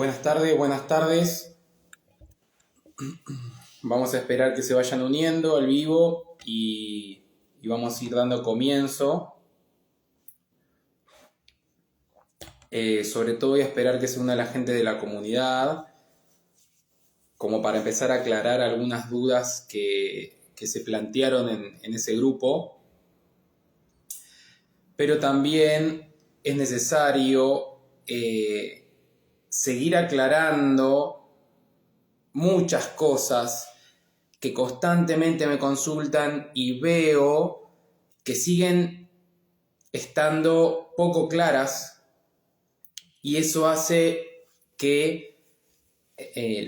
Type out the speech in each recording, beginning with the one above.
Buenas tardes, buenas tardes. Vamos a esperar que se vayan uniendo al vivo y vamos a ir dando comienzo. Sobre todo voy a esperar que se una la gente de la comunidad, como para empezar a aclarar algunas dudas que se plantearon en ese grupo. Pero también es necesario seguir aclarando muchas cosas que constantemente me consultan y veo que siguen estando poco claras, y eso hace que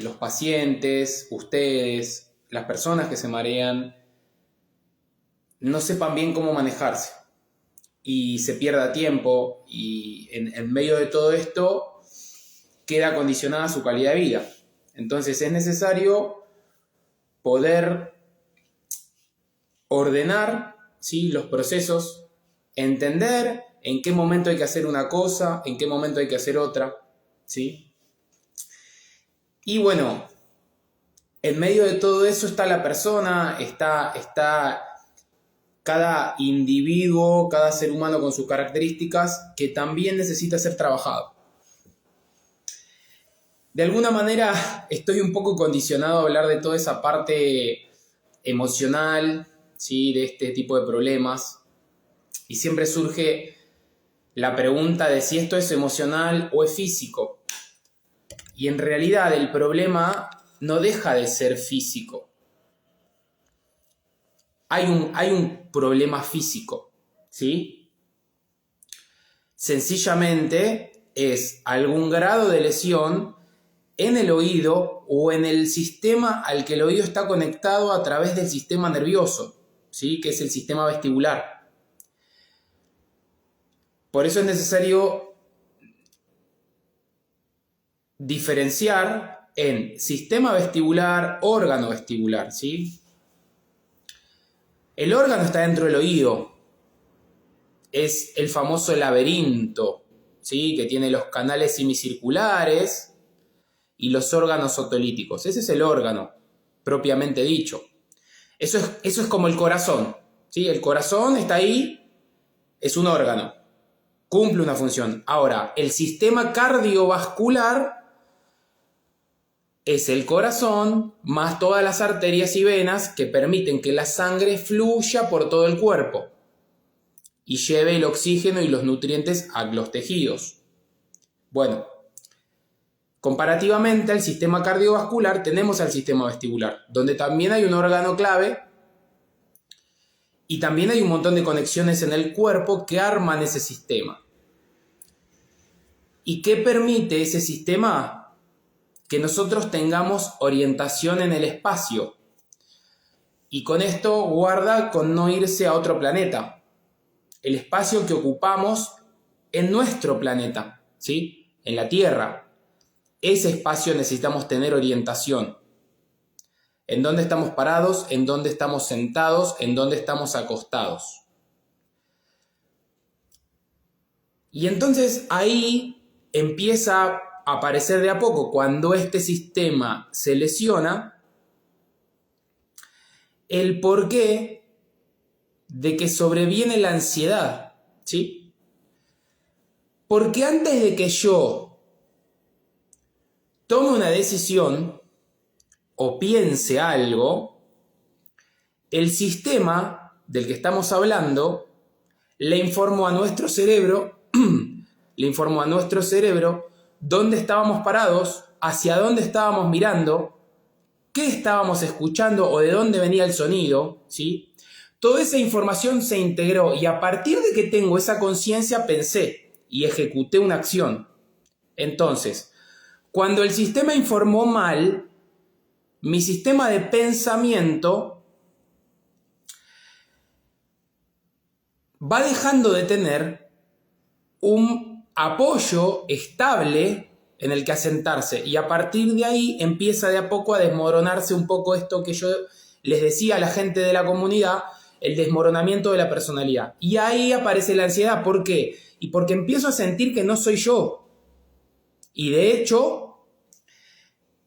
los pacientes, ustedes, las personas que se marean, no sepan bien cómo manejarse y se pierda tiempo, y en medio de todo esto queda condicionada su calidad de vida. Entonces es necesario poder ordenar, ¿sí?, los procesos, entender en qué momento hay que hacer una cosa, en qué momento hay que hacer otra, ¿sí? Y bueno, en medio de todo eso está la persona, está cada individuo, cada ser humano con sus características, que también necesita ser trabajado. De alguna manera estoy un poco condicionado a hablar de toda esa parte emocional, ¿sí?, de este tipo de problemas. Y siempre surge la pregunta de si esto es emocional o es físico. Y en realidad el problema no deja de ser físico. Hay un problema físico, ¿sí? Sencillamente es algún grado de lesión en el oído o en el sistema al que el oído está conectado a través del sistema nervioso, ¿sí?, que es el sistema vestibular. Por eso es necesario diferenciar en sistema vestibular, órgano vestibular, ¿sí? El órgano está dentro del oído, es el famoso laberinto, ¿sí?, que tiene los canales semicirculares y los órganos otolíticos. Ese es el órgano propiamente dicho. Eso es como el corazón, ¿sí? El corazón está ahí, es un órgano, cumple una función. Ahora, el sistema cardiovascular es el corazón más todas las arterias y venas que permiten que la sangre fluya por todo el cuerpo y lleve el oxígeno y los nutrientes a los tejidos. Bueno, comparativamente al sistema cardiovascular tenemos al sistema vestibular, donde también hay un órgano clave y también hay un montón de conexiones en el cuerpo que arman ese sistema. ¿Y qué permite ese sistema? Que nosotros tengamos orientación en el espacio. Y con esto guarda con no irse a otro planeta. El espacio que ocupamos en nuestro planeta, ¿sí?, en la Tierra. Ese espacio necesitamos tener orientación. En dónde estamos parados, en dónde estamos sentados, en dónde estamos acostados. Y entonces ahí empieza a aparecer de a poco, cuando este sistema se lesiona, el porqué de que sobreviene la ansiedad, ¿sí? Porque antes de que yo tome una decisión o piense algo, el sistema del que estamos hablando le informó a nuestro cerebro, dónde estábamos parados, hacia dónde estábamos mirando, qué estábamos escuchando o de dónde venía el sonido, ¿sí? Toda esa información se integró, y a partir de que tengo esa conciencia pensé y ejecuté una acción. Entonces, cuando el sistema informó mal, mi sistema de pensamiento va dejando de tener un apoyo estable en el que asentarse, y a partir de ahí empieza de a poco a desmoronarse un poco esto que yo les decía a la gente de la comunidad, el desmoronamiento de la personalidad. Y ahí aparece la ansiedad. ¿Por qué? Y porque empiezo a sentir que no soy yo. Y de hecho,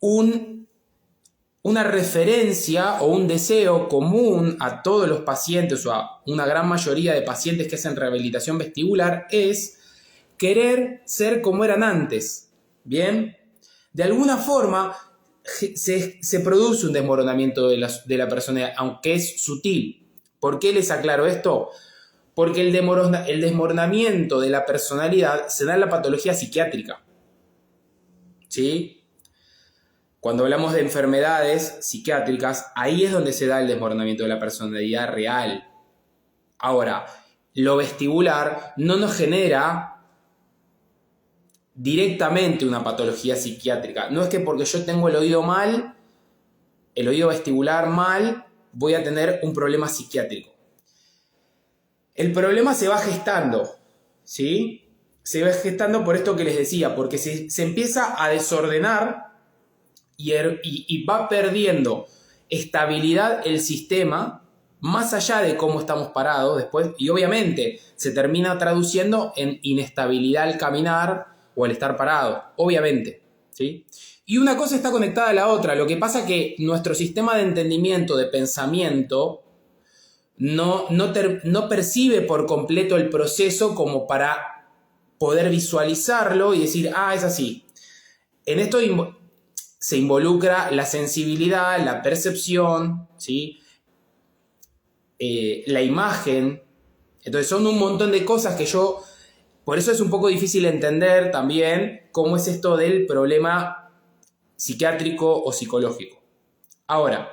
una referencia o un deseo común a todos los pacientes o a una gran mayoría de pacientes que hacen rehabilitación vestibular es querer ser como eran antes. ¿Bien? De alguna forma se produce un desmoronamiento de la personalidad, aunque es sutil. ¿Por qué les aclaro esto? Porque el desmoronamiento de la personalidad se da en la patología psiquiátrica. ¿Sí? Cuando hablamos de enfermedades psiquiátricas, ahí es donde se da el desmoronamiento de la personalidad real. Ahora, lo vestibular no nos genera directamente una patología psiquiátrica. No es que porque yo tengo el oído mal, el oído vestibular mal, voy a tener un problema psiquiátrico. El problema se va gestando, ¿sí? Se va gestando por esto que les decía, porque se empieza a desordenar y va perdiendo estabilidad el sistema, más allá de cómo estamos parados después, y obviamente se termina traduciendo en inestabilidad al caminar o al estar parado, obviamente, ¿sí? Y una cosa está conectada a la otra. Lo que pasa es que nuestro sistema de entendimiento, de pensamiento, no percibe por completo el proceso como para poder visualizarlo y decir, es así. En esto se involucra la sensibilidad, la percepción, ¿sí? La imagen. Entonces son un montón de cosas que por eso es un poco difícil entender también cómo es esto del problema psiquiátrico o psicológico. Ahora,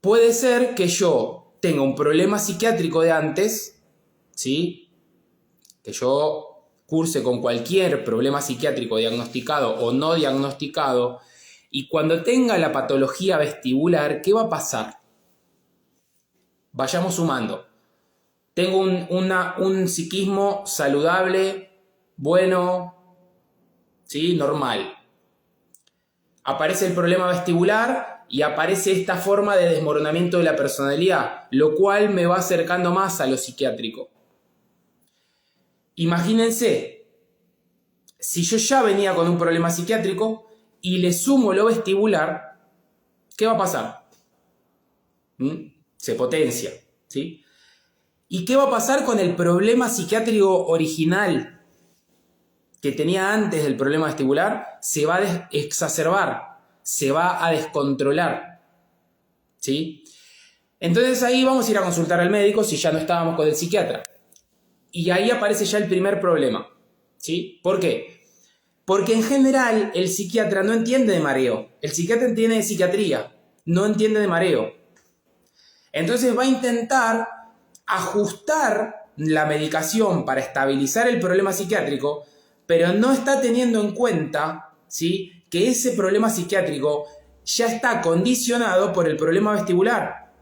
puede ser que yo tenga un problema psiquiátrico de antes, ¿sí? Que yo curse con cualquier problema psiquiátrico diagnosticado o no diagnosticado, y cuando tenga la patología vestibular, ¿qué va a pasar? Vayamos sumando. Tengo un psiquismo saludable, bueno, ¿sí? Normal. Aparece el problema vestibular y aparece esta forma de desmoronamiento de la personalidad, lo cual me va acercando más a lo psiquiátrico. Imagínense, si yo ya venía con un problema psiquiátrico y le sumo lo vestibular, ¿qué va a pasar? Se potencia, ¿sí? ¿Y qué va a pasar con el problema psiquiátrico original que tenía antes del problema vestibular? Se va a exacerbar, se va a descontrolar, ¿sí? Entonces ahí vamos a ir a consultar al médico si ya no estábamos con el psiquiatra. Y ahí aparece ya el primer problema, ¿sí? ¿Por qué? Porque en general el psiquiatra no entiende de mareo. El psiquiatra entiende de psiquiatría, no entiende de mareo. Entonces va a intentar ajustar la medicación para estabilizar el problema psiquiátrico, pero no está teniendo en cuenta, ¿sí?, que ese problema psiquiátrico ya está condicionado por el problema vestibular.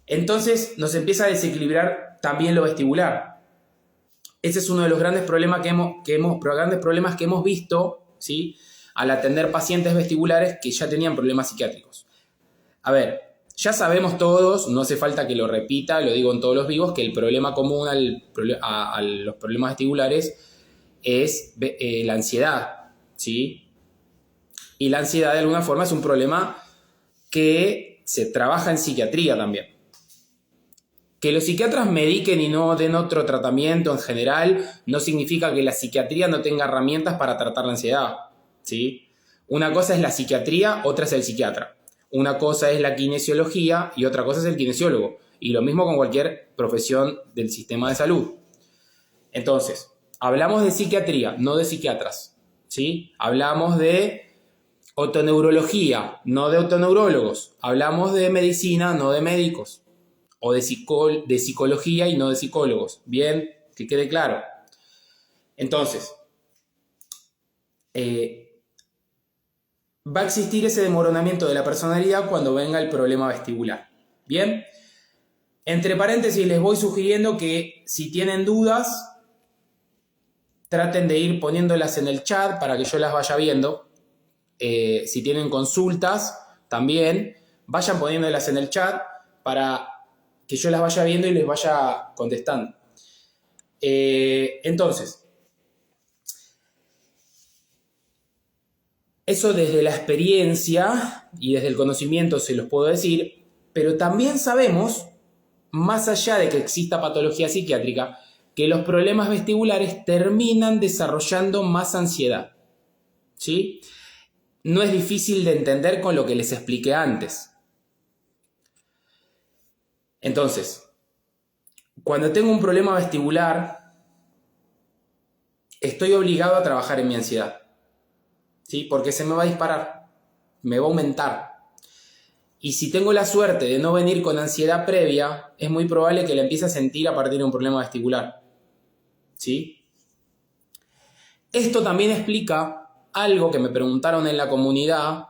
Entonces nos empieza a desequilibrar también lo vestibular. Ese es uno de los grandes problemas que hemos visto, ¿sí?, al atender pacientes vestibulares que ya tenían problemas psiquiátricos. A ver, ya sabemos todos, no hace falta que lo repita, lo digo en todos los vivos, que el problema común a los problemas vestibulares es la ansiedad, ¿sí? Y la ansiedad de alguna forma es un problema que se trabaja en psiquiatría también. Que los psiquiatras mediquen y no den otro tratamiento en general no significa que la psiquiatría no tenga herramientas para tratar la ansiedad, ¿sí? Una cosa es la psiquiatría, otra es el psiquiatra. Una cosa es la kinesiología y otra cosa es el kinesiólogo. Y lo mismo con cualquier profesión del sistema de salud. Entonces, hablamos de psiquiatría, no de psiquiatras, ¿sí? Hablamos de otoneurología, no de otoneurólogos. Hablamos de medicina, no de médicos. O de psicología y no de psicólogos. Bien, que quede claro. Entonces, va a existir ese desmoronamiento de la personalidad cuando venga el problema vestibular. Bien, entre paréntesis les voy sugiriendo que si tienen dudas, traten de ir poniéndolas en el chat para que yo las vaya viendo. Si tienen consultas, también vayan poniéndolas en el chat para que yo las vaya viendo y les vaya contestando. Entonces, Eso desde la experiencia y desde el conocimiento se los puedo decir, pero también sabemos, más allá de que exista patología psiquiátrica, que los problemas vestibulares terminan desarrollando más ansiedad. ¿Sí? No es difícil de entender con lo que les expliqué antes. Entonces, cuando tengo un problema vestibular, estoy obligado a trabajar en mi ansiedad. ¿Sí? Porque se me va a disparar, me va a aumentar. Y si tengo la suerte de no venir con ansiedad previa, es muy probable que la empiece a sentir a partir de un problema vestibular. ¿Sí? Esto también explica algo que me preguntaron en la comunidad.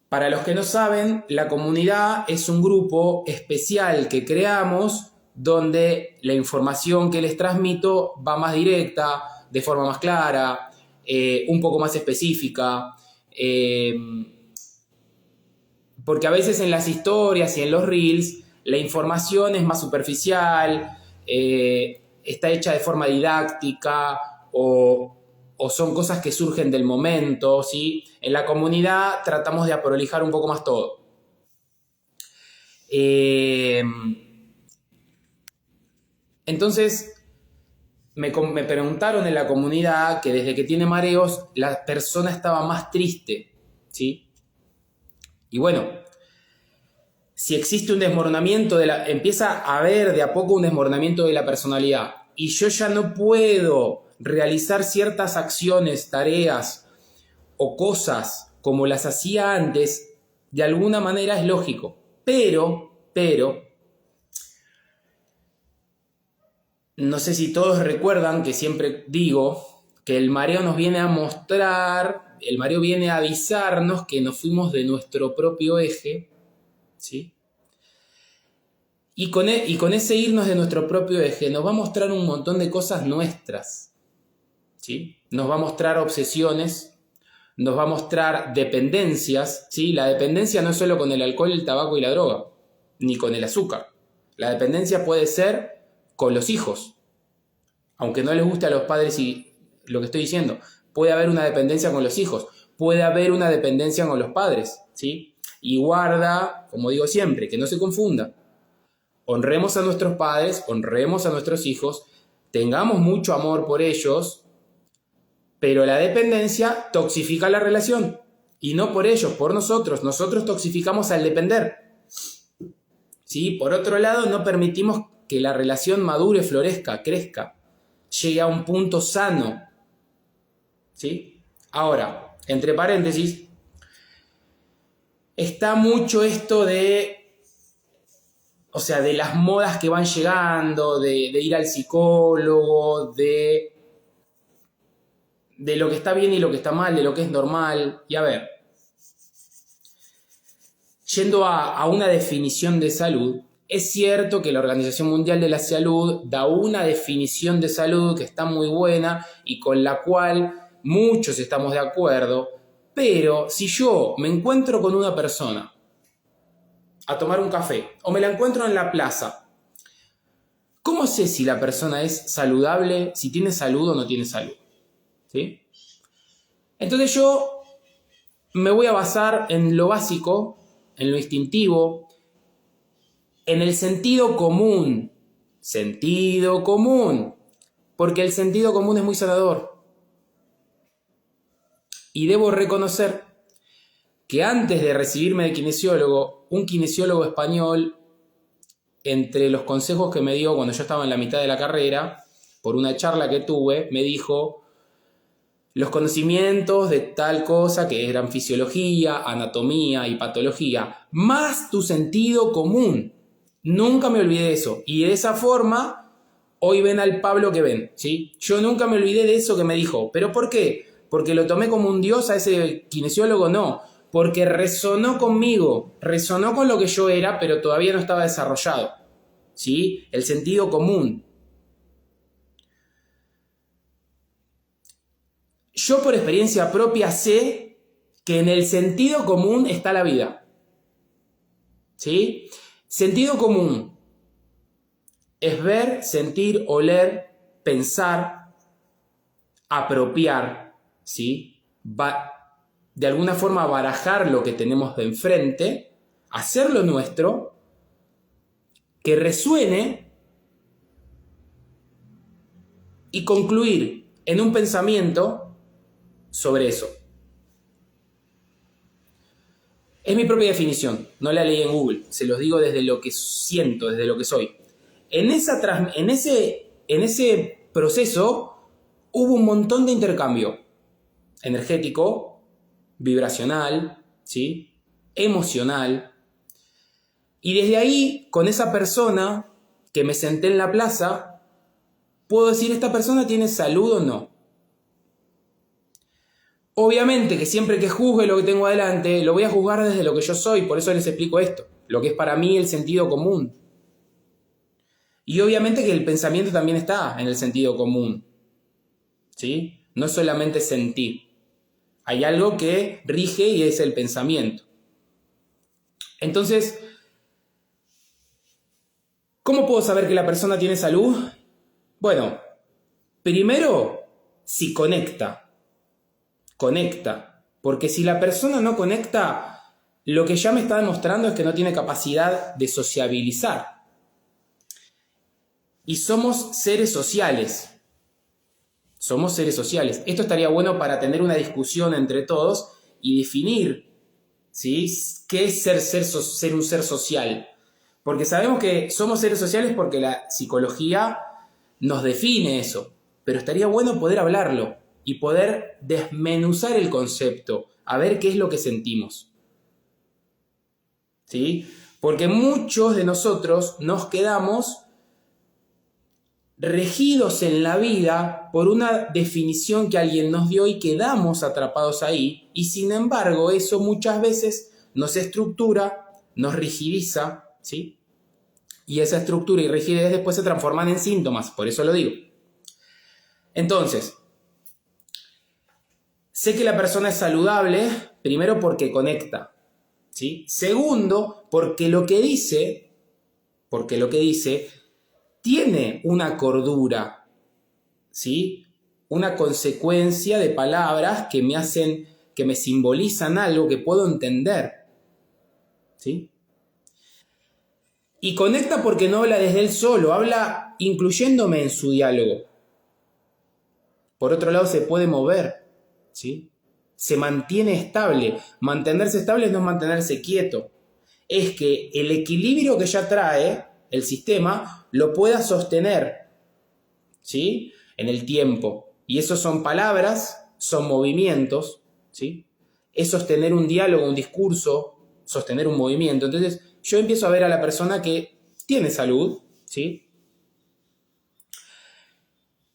Para los que no saben, la comunidad es un grupo especial que creamos donde la información que les transmito va más directa, de forma más clara, un poco más específica, porque a veces en las historias y en los reels la información es más superficial, está hecha de forma didáctica o son cosas que surgen del momento, ¿sí? En la comunidad tratamos de aprolijar un poco más todo. Entonces, me preguntaron en la comunidad que desde que tiene mareos, la persona estaba más triste, ¿sí? Y bueno, si existe un desmoronamiento empieza a haber de a poco un desmoronamiento de la personalidad y yo ya no puedo realizar ciertas acciones, tareas o cosas como las hacía antes, de alguna manera es lógico. Pero, no sé si todos recuerdan que siempre digo que el mareo nos viene a mostrar, el mareo viene a avisarnos que nos fuimos de nuestro propio eje, ¿sí? Y con ese irnos de nuestro propio eje nos va a mostrar un montón de cosas nuestras, ¿sí? Nos va a mostrar obsesiones, nos va a mostrar dependencias, ¿sí? La dependencia no es solo con el alcohol, el tabaco y la droga, ni con el azúcar. La dependencia puede ser con los hijos. Aunque no les guste a los padres y lo que estoy diciendo, puede haber una dependencia con los hijos, puede haber una dependencia con los padres, ¿sí? Y guarda, como digo siempre, que no se confunda. Honremos a nuestros padres, honremos a nuestros hijos, tengamos mucho amor por ellos, pero la dependencia toxifica la relación. Y no por ellos, por nosotros. Nosotros toxificamos al depender. ¿Sí? Por otro lado, no permitimos que la relación madure, florezca, crezca, llegue a un punto sano. ¿Sí? Ahora, entre paréntesis, está mucho esto de las modas que van llegando, de ir al psicólogo, de lo que está bien y lo que está mal, de lo que es normal. Y a ver, yendo a una definición de salud, es cierto que la Organización Mundial de la Salud da una definición de salud que está muy buena y con la cual muchos estamos de acuerdo, pero si yo me encuentro con una persona a tomar un café o me la encuentro en la plaza, ¿cómo sé si la persona es saludable, si tiene salud o no tiene salud? ¿Sí? Entonces yo me voy a basar en lo básico, en lo instintivo, en el sentido común. Sentido común. Porque el sentido común es muy sanador. Y debo reconocer que antes de recibirme de kinesiólogo, un kinesiólogo español, entre los consejos que me dio cuando yo estaba en la mitad de la carrera, por una charla que tuve, me dijo: los conocimientos de tal cosa que eran fisiología, anatomía y patología, más tu sentido común. Nunca me olvidé de eso. Y de esa forma, hoy ven al Pablo que ven, ¿sí? Yo nunca me olvidé de eso que me dijo. ¿Pero por qué? ¿Porque lo tomé como un dios a ese kinesiólogo? No. Porque resonó conmigo, resonó con lo que yo era, pero todavía no estaba desarrollado, ¿sí? El sentido común. Yo por experiencia propia sé que en el sentido común está la vida, ¿sí? Sentido común es ver, sentir, oler, pensar, apropiar, ¿sí? de alguna forma barajar lo que tenemos de enfrente, hacerlo nuestro, que resuene y concluir en un pensamiento sobre eso. Es mi propia definición, no la leí en Google, se los digo desde lo que siento, desde lo que soy. En ese proceso hubo un montón de intercambio energético, vibracional, ¿sí? Emocional. Y desde ahí, con esa persona que me senté en la plaza, puedo decir, ¿esta persona tiene salud o no? Obviamente que siempre que juzgue lo que tengo adelante, lo voy a juzgar desde lo que yo soy, por eso les explico esto, lo que es para mí el sentido común. Y obviamente que el pensamiento también está en el sentido común, ¿sí? No es solamente sentir. Hay algo que rige y es el pensamiento. Entonces, ¿cómo puedo saber que la persona tiene salud? Bueno, primero, si conecta. Conecta. Porque si la persona no conecta, lo que ya me está demostrando es que no tiene capacidad de sociabilizar. Y somos seres sociales. Somos seres sociales. Esto estaría bueno para tener una discusión entre todos y definir, ¿sí?, qué es ser un ser social. Porque sabemos que somos seres sociales porque la psicología nos define eso. Pero estaría bueno poder hablarlo y poder desmenuzar el concepto, a ver qué es lo que sentimos. ¿Sí? Porque muchos de nosotros nos quedamos regidos en la vida por una definición que alguien nos dio y quedamos atrapados ahí, y sin embargo eso muchas veces nos estructura, nos rigidiza, ¿sí? Y esa estructura y rigidez después se transforman en síntomas, por eso lo digo. Entonces, sé que la persona es saludable, primero porque conecta, ¿sí? Segundo, porque lo que dice tiene una cordura, ¿sí? Una consecuencia de palabras que me hacen, que me simbolizan algo que puedo entender, ¿sí? Y conecta porque no habla desde él solo, habla incluyéndome en su diálogo. Por otro lado, se puede mover, ¿sí? Se mantiene estable. Mantenerse estable no es mantenerse quieto. Es que el equilibrio que ya trae el sistema lo pueda sostener, ¿sí?, en el tiempo. Y eso son palabras, son movimientos, ¿sí? Es sostener un diálogo, un discurso, sostener un movimiento. Entonces, yo empiezo a ver a la persona que tiene salud, ¿sí?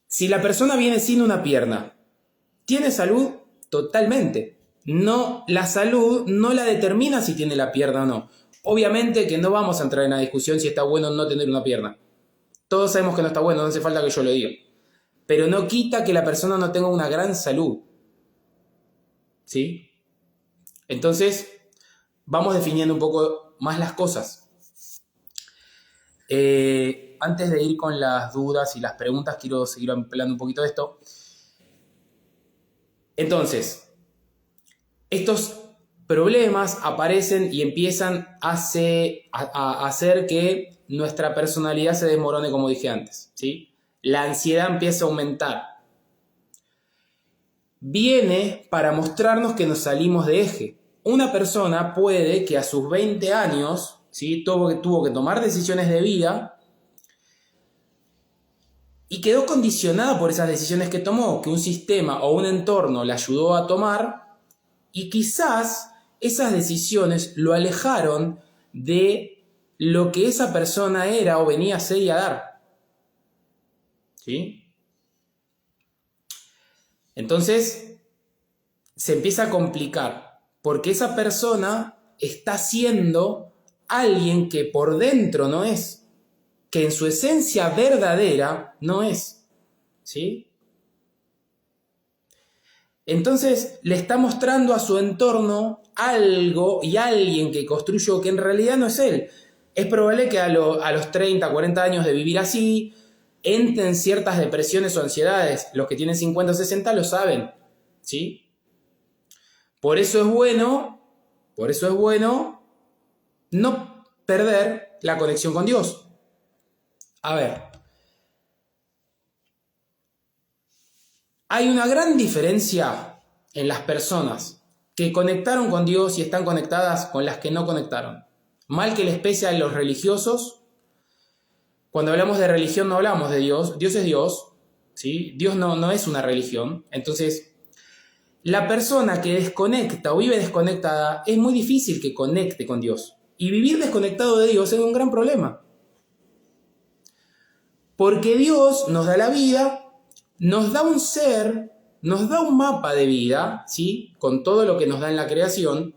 Si la persona viene sin una pierna, ¿tiene salud? Totalmente. No, la salud no la determina si tiene la pierna o no. Obviamente que no vamos a entrar en la discusión si está bueno o no tener una pierna. Todos sabemos que no está bueno, no hace falta que yo lo diga. Pero no quita que la persona no tenga una gran salud, ¿sí? Entonces, vamos definiendo un poco más las cosas. Antes de ir con las dudas y las preguntas, quiero seguir ampliando un poquito esto. Entonces, estos problemas aparecen y empiezan a hacer que nuestra personalidad se desmorone, como dije antes, ¿sí? La ansiedad empieza a aumentar. Viene para mostrarnos que nos salimos de eje. Una persona puede que a sus 20 años, ¿sí?, tuvo que tomar decisiones de vida y quedó condicionada por esas decisiones que tomó, que un sistema o un entorno le ayudó a tomar, y quizás esas decisiones lo alejaron de lo que esa persona era o venía a ser y a dar, ¿sí? Entonces se empieza a complicar porque esa persona está siendo alguien que por dentro no es, que en su esencia verdadera no es, ¿sí? Entonces le está mostrando a su entorno algo y alguien que construyó que en realidad no es él. Es probable que a los 30, 40 años de vivir así entren ciertas depresiones o ansiedades. Los que tienen 50 o 60 lo saben, ¿sí? Por eso es bueno no perder la conexión con Dios. A ver, hay una gran diferencia en las personas que conectaron con Dios y están conectadas con las que no conectaron. Mal que les pese a los religiosos, cuando hablamos de religión no hablamos de Dios. Dios es Dios, ¿sí? Dios no es una religión. Entonces, la persona que desconecta o vive desconectada, es muy difícil que conecte con Dios. Y vivir desconectado de Dios es un gran problema. Porque Dios nos da la vida, nos da un ser, nos da un mapa de vida, ¿sí? Con todo lo que nos da en la creación,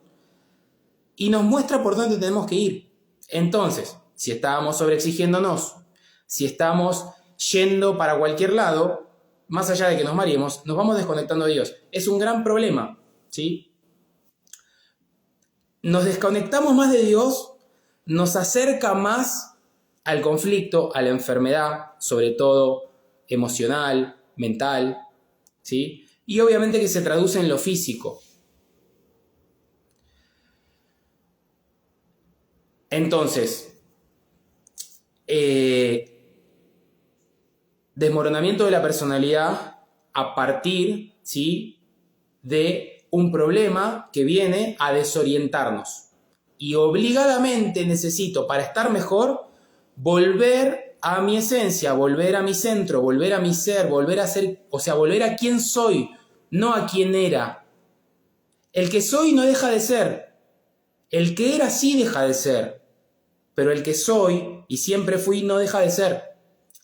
y nos muestra por dónde tenemos que ir. Entonces, si estábamos sobreexigiéndonos, si estamos yendo para cualquier lado, más allá de que nos mareemos, nos vamos desconectando de Dios. Es un gran problema, ¿sí? Nos desconectamos más de Dios, nos acerca más al conflicto, a la enfermedad, sobre todo emocional, mental, ¿sí? Y obviamente que se traduce en lo físico. Entonces, desmoronamiento de la personalidad a partir, ¿sí?, de un problema que viene a desorientarnos. Y obligadamente necesito, para estar mejor, volver a mi esencia, volver a mi centro, volver a mi ser, volver a ser, o sea, volver a quién soy, no a quién era. El que soy no deja de ser. El que era sí deja de ser. Pero el que soy y siempre fui no deja de ser.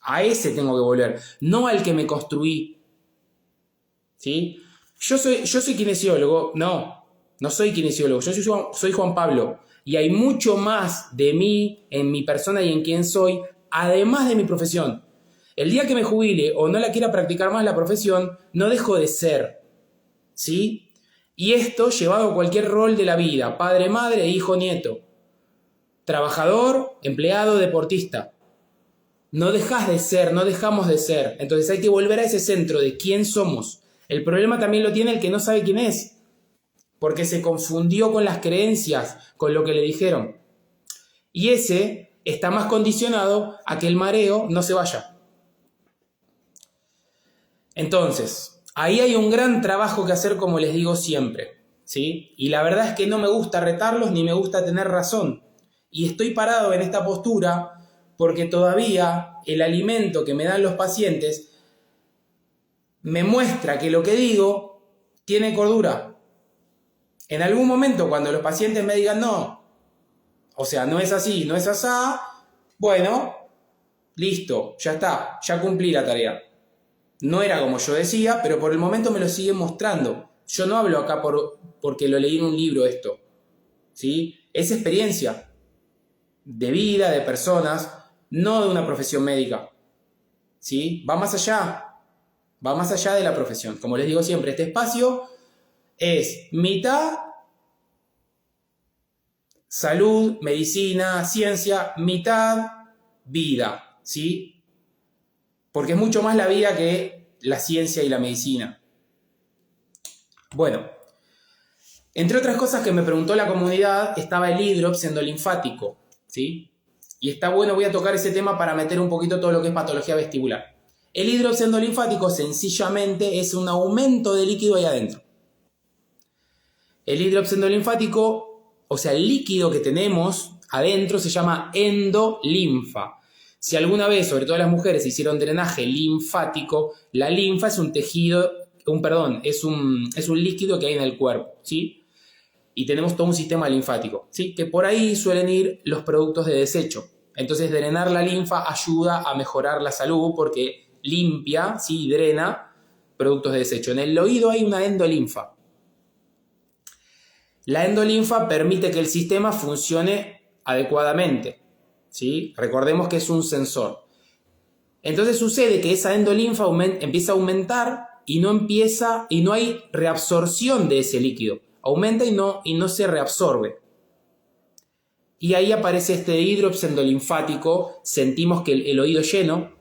A ese tengo que volver, no al que me construí. ¿Sí? Yo soy kinesiólogo. No soy kinesiólogo. Yo soy Juan Pablo. Y hay mucho más de mí en mi persona y en quién soy, además de mi profesión. El día que me jubile o no la quiera practicar más la profesión, no dejo de ser. ¿Sí? Y esto llevado a cualquier rol de la vida: padre, madre, hijo, nieto, trabajador, empleado, deportista. No dejas de ser, no dejamos de ser. Entonces hay que volver a ese centro de quién somos. El problema también lo tiene el que no sabe quién es, porque se confundió con las creencias, con lo que le dijeron. Y ese está más condicionado a que el mareo no se vaya. Entonces, ahí hay un gran trabajo que hacer, como les digo siempre, ¿sí? Y la verdad es que no me gusta retarlos ni me gusta tener razón. Y estoy parado en esta postura porque todavía el alimento que me dan los pacientes me muestra que lo que digo tiene cordura. En algún momento, cuando los pacientes me digan no, o sea, no es así, no es asá, bueno, listo, ya está, ya cumplí la tarea. No era como yo decía, pero por el momento me lo siguen mostrando. Yo no hablo acá porque lo leí en un libro esto, ¿sí? Es experiencia de vida, de personas, no de una profesión médica, ¿sí? Va más allá de la profesión. Como les digo siempre, este espacio es mitad salud, medicina, ciencia, mitad vida, ¿sí? Porque es mucho más la vida que la ciencia y la medicina. Bueno, entre otras cosas que me preguntó la comunidad, estaba el hidrops endolinfático, ¿sí? Y está bueno, voy a tocar ese tema para meter un poquito todo lo que es patología vestibular. El hidrops endolinfático sencillamente es un aumento de líquido ahí adentro. El hidrops endolinfático, o sea, el líquido que tenemos adentro se llama endolinfa. Si alguna vez, sobre todo las mujeres, hicieron drenaje linfático, la linfa es un tejido, es un líquido que hay en el cuerpo, ¿sí? Y tenemos todo un sistema linfático, ¿sí? Que por ahí suelen ir los productos de desecho. Entonces, drenar la linfa ayuda a mejorar la salud porque limpia, ¿sí? Y drena productos de desecho. En el oído hay una endolinfa. La endolinfa permite que el sistema funcione adecuadamente, ¿sí? Recordemos que es un sensor. Entonces sucede que esa endolinfa empieza a aumentar y no hay reabsorción de ese líquido. Aumenta y no se reabsorbe. Y ahí aparece este hidrops endolinfático, sentimos que el oído lleno,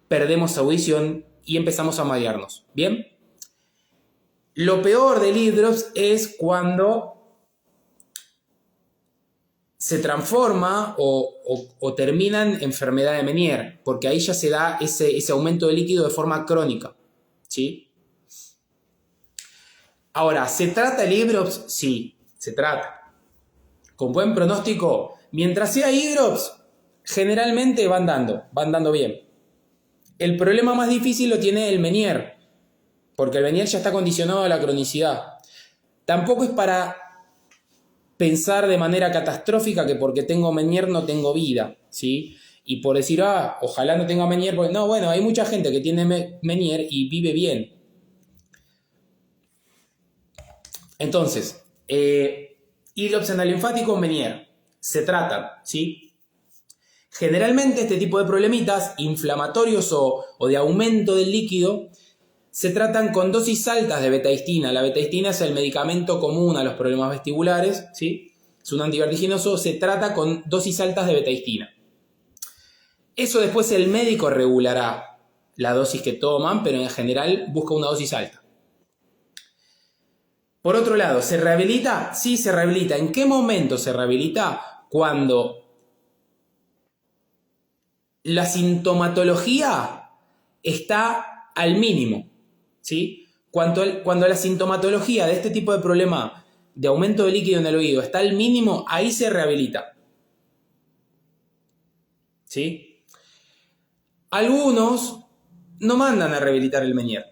perdemos audición y empezamos a marearnos. ¿Bien? Lo peor del hidrops es cuando se transforma o termina en enfermedad de Meniere, porque ahí ya se da ese aumento de líquido de forma crónica, ¿sí? Ahora, ¿se trata el hidrops? Sí, se trata. Con buen pronóstico, mientras sea hidrops, generalmente van dando bien. El problema más difícil lo tiene el Meniere, porque el Meniere ya está condicionado a la cronicidad. Tampoco es para pensar de manera catastrófica que porque tengo Meniere no tengo vida, ¿sí? Y por decir, ojalá no tenga Meniere, porque no, bueno, hay mucha gente que tiene Meniere y vive bien. Entonces, hidrops analinfático, Meniere, se tratan, ¿sí? Generalmente este tipo de problemitas inflamatorios o de aumento del líquido se tratan con dosis altas de betahistina. La betahistina es el medicamento común a los problemas vestibulares, ¿sí? Es un antivertiginoso, se trata con dosis altas de betahistina. Eso después el médico regulará la dosis que toman, pero en general busca una dosis alta. Por otro lado, ¿se rehabilita? Sí, se rehabilita. ¿En qué momento se rehabilita? Cuando la sintomatología está al mínimo, ¿sí? Cuando la sintomatología de este tipo de problema de aumento de líquido en el oído está al mínimo, ahí se rehabilita, ¿sí? Algunos no mandan a rehabilitar el Meniere,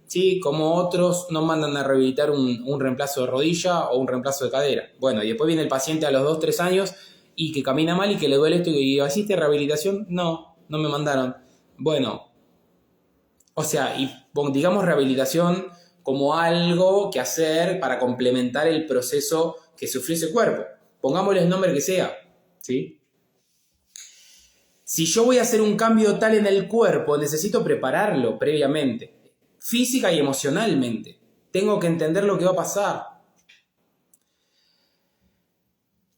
¿sí? Como otros no mandan a rehabilitar un reemplazo de rodilla o un reemplazo de cadera. Bueno, y después viene el paciente a los 2-3 años y que camina mal y que le duele esto y ¿hiciste rehabilitación? No me mandaron. Bueno, o sea, y digamos rehabilitación como algo que hacer para complementar el proceso que sufrió ese cuerpo. Pongámosle el nombre que sea, ¿sí? Si yo voy a hacer un cambio tal en el cuerpo, necesito prepararlo previamente, física y emocionalmente. Tengo que entender lo que va a pasar.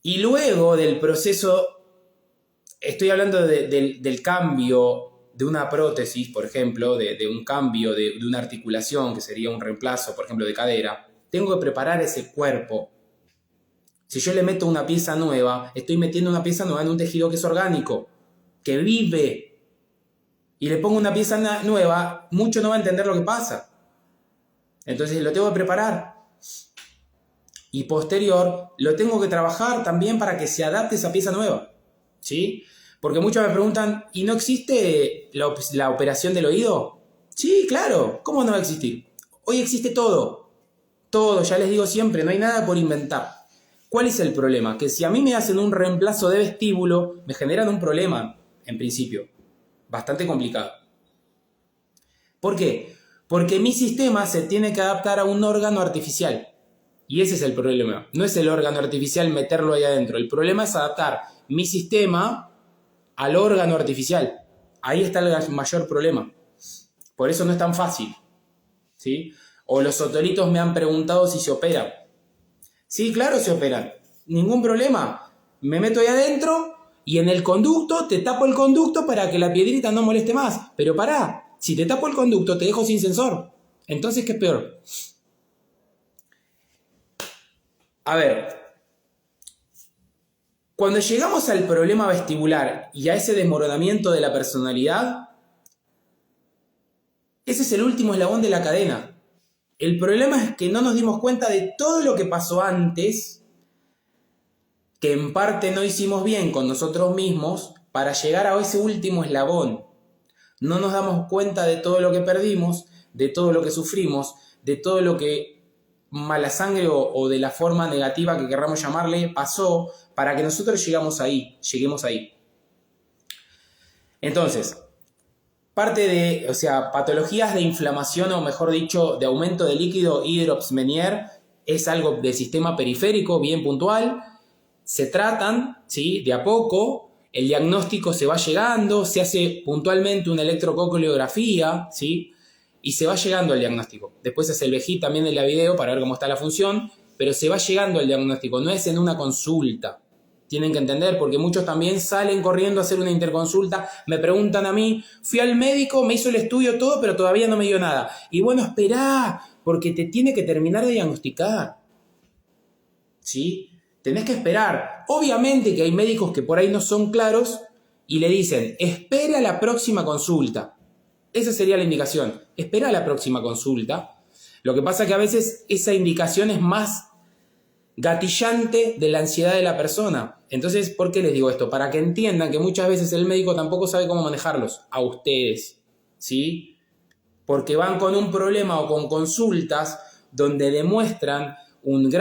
Y luego del proceso, estoy hablando del cambio de una prótesis, por ejemplo, de un cambio de una articulación, que sería un reemplazo, por ejemplo, de cadera. Tengo que preparar ese cuerpo. Si yo le meto una pieza nueva, estoy metiendo una pieza nueva en un tejido que es orgánico, que vive. Y le pongo una pieza nueva, mucho no va a entender lo que pasa. Entonces lo tengo que preparar. Y posterior, lo tengo que trabajar también para que se adapte esa pieza nueva, ¿sí? Porque muchos me preguntan, ¿y no existe la operación del oído? Sí, claro, ¿cómo no va a existir? Hoy existe todo, ya les digo siempre, no hay nada por inventar. ¿Cuál es el problema? Que si a mí me hacen un reemplazo de vestíbulo, me generan un problema, en principio, bastante complicado. ¿Por qué? Porque mi sistema se tiene que adaptar a un órgano artificial. Y ese es el problema. No es el órgano artificial meterlo ahí adentro. El problema es adaptar mi sistema al órgano artificial. Ahí está el mayor problema. Por eso no es tan fácil, ¿sí? O los otolitos me han preguntado si se operan. Sí, claro, se operan. Ningún problema. Me meto ahí adentro y en el conducto te tapo el conducto para que la piedrita no moleste más. Pero pará, si te tapo el conducto te dejo sin sensor. Entonces, ¿qué es peor? A ver, cuando llegamos al problema vestibular y a ese desmoronamiento de la personalidad, ese es el último eslabón de la cadena. El problema es que no nos dimos cuenta de todo lo que pasó antes, que en parte no hicimos bien con nosotros mismos para llegar a ese último eslabón. No nos damos cuenta de todo lo que perdimos, de todo lo que sufrimos, de todo lo que mala sangre o de la forma negativa que querramos llamarle pasó para que nosotros lleguemos ahí. Entonces, parte de, patologías de inflamación o mejor dicho, de aumento de líquido hidrops Meniere es algo del sistema periférico bien puntual. Se tratan, ¿sí? De a poco, el diagnóstico se va llegando, se hace puntualmente una electrocoleografía, ¿sí? Y se va llegando al diagnóstico. Después se hace el VEGI también de la video para ver cómo está la función, pero se va llegando al diagnóstico, no es en una consulta. Tienen que entender, porque muchos también salen corriendo a hacer una interconsulta, me preguntan a mí, fui al médico, me hizo el estudio todo, pero todavía no me dio nada. Y bueno, esperá, porque te tiene que terminar de diagnosticar. ¿Sí? Tenés que esperar. Obviamente que hay médicos que por ahí no son claros y le dicen, espera la próxima consulta. Esa sería la indicación. Espera la próxima consulta. Lo que pasa es que a veces esa indicación es más gatillante de la ansiedad de la persona. Entonces, ¿por qué les digo esto? Para que entiendan que muchas veces el médico tampoco sabe cómo manejarlos a ustedes, ¿sí? Porque van con un problema o con consultas donde demuestran un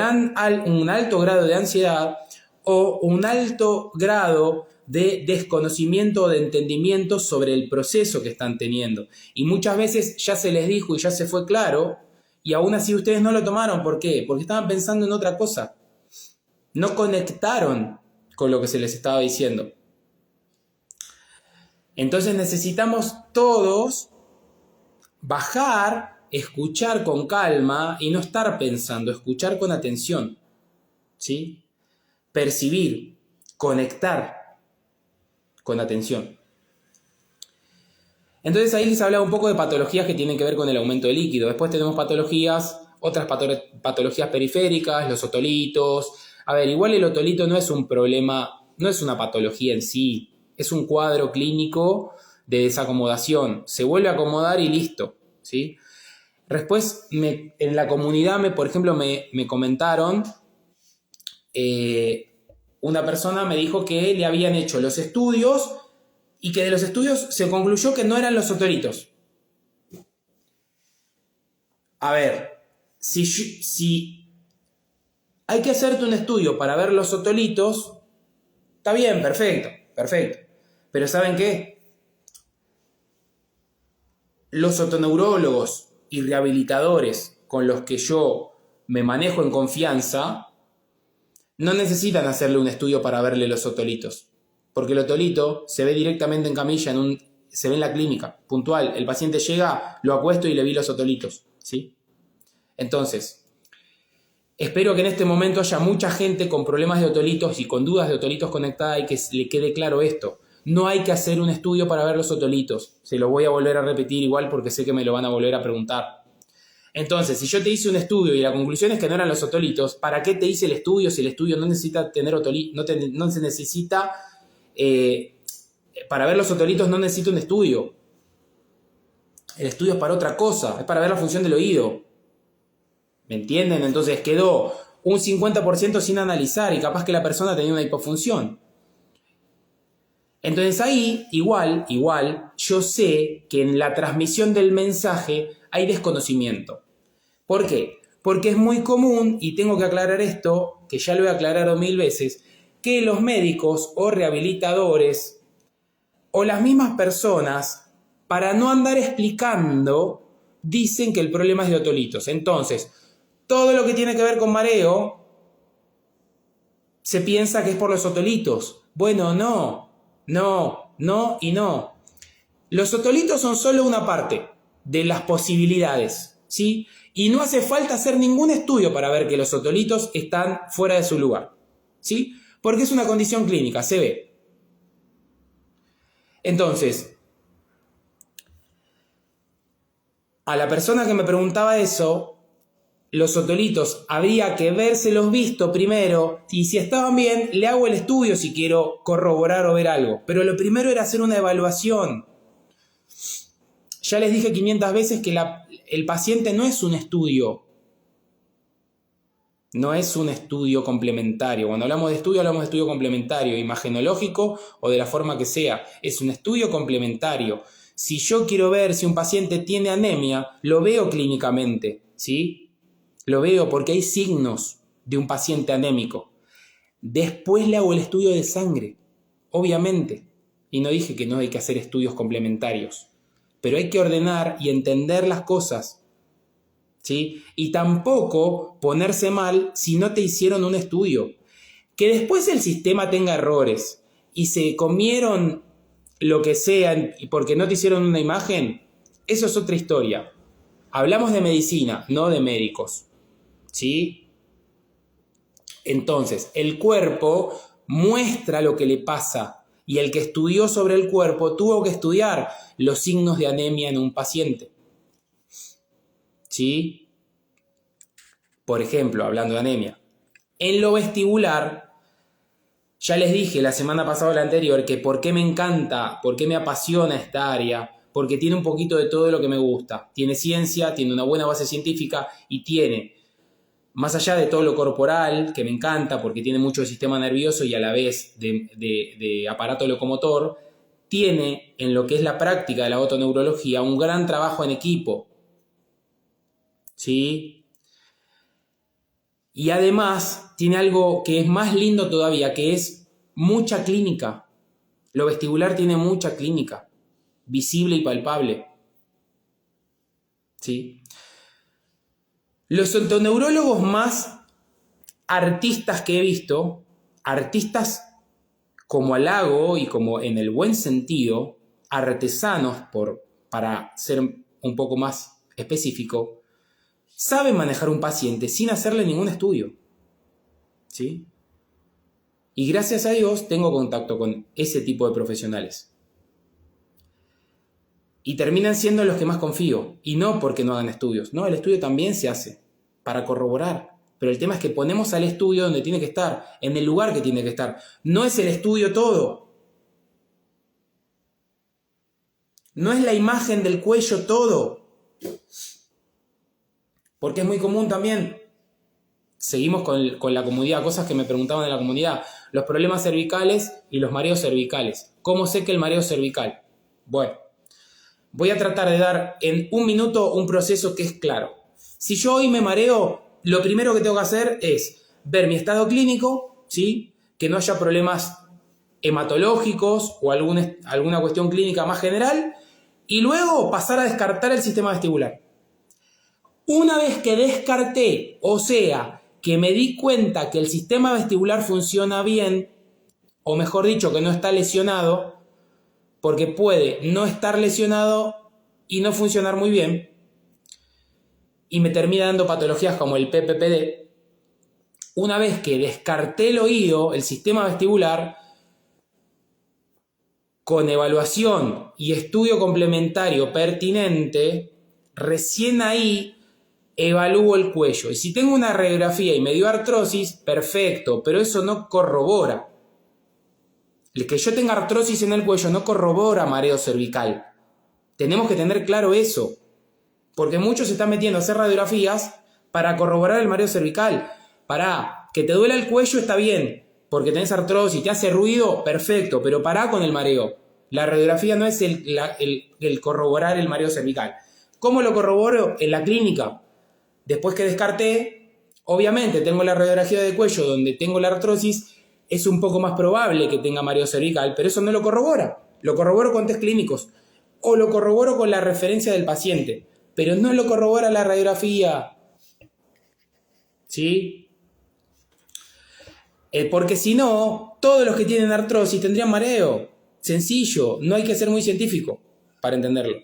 alto grado de ansiedad o un alto grado de desconocimiento o de entendimiento sobre el proceso que están teniendo. Y muchas veces ya se les dijo y ya se fue claro, y aún así ustedes no lo tomaron. ¿Por qué? Porque estaban pensando en otra cosa. No conectaron con lo que se les estaba diciendo. Entonces necesitamos todos bajar, escuchar con calma y no estar pensando, escuchar con atención, ¿sí? Percibir, conectar con atención. Entonces ahí les hablaba un poco de patologías que tienen que ver con el aumento de líquido. Después tenemos otras patologías periféricas, los otolitos. A ver, igual el otolito no es un problema, no es una patología en sí, es un cuadro clínico de desacomodación. Se vuelve a acomodar y listo, ¿sí? Después, en la comunidad, por ejemplo, me comentaron, una persona me dijo que le habían hecho los estudios y que de los estudios se concluyó que no eran los otolitos. A ver, si hay que hacerte un estudio para ver los otolitos, está bien, perfecto. Pero ¿saben qué? Los otoneurólogos y rehabilitadores con los que yo me manejo en confianza no necesitan hacerle un estudio para verle los otolitos. Porque el otolito se ve directamente en camilla, se ve en la clínica, puntual. El paciente llega, lo acuesto y le vi los otolitos, ¿sí? Entonces, espero que en este momento haya mucha gente con problemas de otolitos y con dudas de otolitos conectada y que le quede claro esto. No hay que hacer un estudio para ver los otolitos. Se lo voy a volver a repetir igual porque sé que me lo van a volver a preguntar. Entonces, si yo te hice un estudio y la conclusión es que no eran los otolitos, ¿para qué te hice el estudio si el estudio no necesita tener otolitos? No se necesita... para ver los otolitos no necesito un estudio. El estudio es para otra cosa, es para ver la función del oído. ¿Me entienden? Entonces quedó un 50% sin analizar y capaz que la persona tenía una hipofunción. Entonces ahí, igual, yo sé que en la transmisión del mensaje hay desconocimiento. ¿Por qué? Porque es muy común, y tengo que aclarar esto, que ya lo he aclarado 1000 veces, que los médicos o rehabilitadores o las mismas personas, para no andar explicando, dicen que el problema es de otolitos. Entonces, todo lo que tiene que ver con mareo se piensa que es por los otolitos. Bueno, no. Los otolitos son solo una parte de las posibilidades, ¿sí? Y no hace falta hacer ningún estudio para ver que los otolitos están fuera de su lugar, ¿sí? Porque es una condición clínica, se ve. Entonces, a la persona que me preguntaba eso, los otolitos habría que vérselos visto primero, y si estaban bien, le hago el estudio si quiero corroborar o ver algo. Pero lo primero era hacer una evaluación. Ya les dije 500 veces que el paciente no es un estudio. No es un estudio complementario. Cuando hablamos de estudio complementario, imagenológico o de la forma que sea. Es un estudio complementario. Si yo quiero ver si un paciente tiene anemia, lo veo clínicamente, ¿sí? Lo veo porque hay signos de un paciente anémico. Después le hago el estudio de sangre, obviamente. Y no dije que no hay que hacer estudios complementarios. Pero hay que ordenar y entender las cosas, ¿sí? Y tampoco ponerse mal si no te hicieron un estudio. Que después el sistema tenga errores y se comieron lo que sea porque no te hicieron una imagen, eso es otra historia. Hablamos de medicina, no de médicos, ¿sí? Entonces, el cuerpo muestra lo que le pasa y el que estudió sobre el cuerpo tuvo que estudiar los signos de anemia en un paciente, ¿sí? por ejemplo, hablando de anemia. En lo vestibular, ya les dije la semana pasada o la anterior que por qué me encanta, por qué me apasiona esta área, porque tiene un poquito de todo lo que me gusta. Tiene ciencia, tiene una buena base científica y tiene, más allá de todo lo corporal, que me encanta porque tiene mucho de sistema nervioso y a la vez de aparato locomotor, tiene en lo que es la práctica de la otoneurología un gran trabajo en equipo. ¿Sí? Y además tiene algo que es más lindo todavía, que es mucha clínica. Lo vestibular tiene mucha clínica, visible y palpable. ¿Sí? Los otoneurólogos más artistas que he visto, artistas como halago y como en el buen sentido, artesanos, para ser un poco más específico, saben manejar un paciente sin hacerle ningún estudio. ¿Sí? Y gracias a Dios tengo contacto con ese tipo de profesionales. Y terminan siendo los que más confío. Y no porque no hagan estudios. No, el estudio también se hace para corroborar. Pero el tema es que ponemos al estudio donde tiene que estar, en el lugar que tiene que estar. No es el estudio todo. No es la imagen del cuello todo. Porque es muy común también. Seguimos con la comunidad, cosas que me preguntaban en la comunidad. Los problemas cervicales y los mareos cervicales. ¿Cómo sé que el mareo es cervical? Bueno, voy a tratar de dar en un minuto un proceso que es claro. Si yo hoy me mareo, lo primero que tengo que hacer es ver mi estado clínico, ¿sí? Que no haya problemas hematológicos o alguna cuestión clínica más general, y luego pasar a descartar el sistema vestibular. Una vez que descarté, o sea, que me di cuenta que el sistema vestibular funciona bien, o mejor dicho, que no está lesionado, porque puede no estar lesionado y no funcionar muy bien, y me termina dando patologías como el PPPD. Una vez que descarté el oído, el sistema vestibular, con evaluación y estudio complementario pertinente, recién ahí evalúo el cuello. Y si tengo una radiografía y me dio artrosis, perfecto, pero eso no corrobora. El que yo tenga artrosis en el cuello no corrobora mareo cervical. Tenemos que tener claro eso. Porque muchos se están metiendo a hacer radiografías para corroborar el mareo cervical. Pará, que te duela el cuello está bien, porque tenés artrosis, te hace ruido, perfecto, pero pará con el mareo. La radiografía no es el corroborar el mareo cervical. ¿Cómo lo corroboro? En la clínica. Después que descarté, obviamente tengo la radiografía de cuello donde tengo la artrosis, es un poco más probable que tenga mareo cervical, pero eso no lo corrobora. Lo corroboro con test clínicos o lo corroboro con la referencia del paciente, pero no lo corrobora la radiografía. ¿Sí? Porque si no, todos los que tienen artrosis tendrían mareo. Sencillo, no hay que ser muy científico para entenderlo.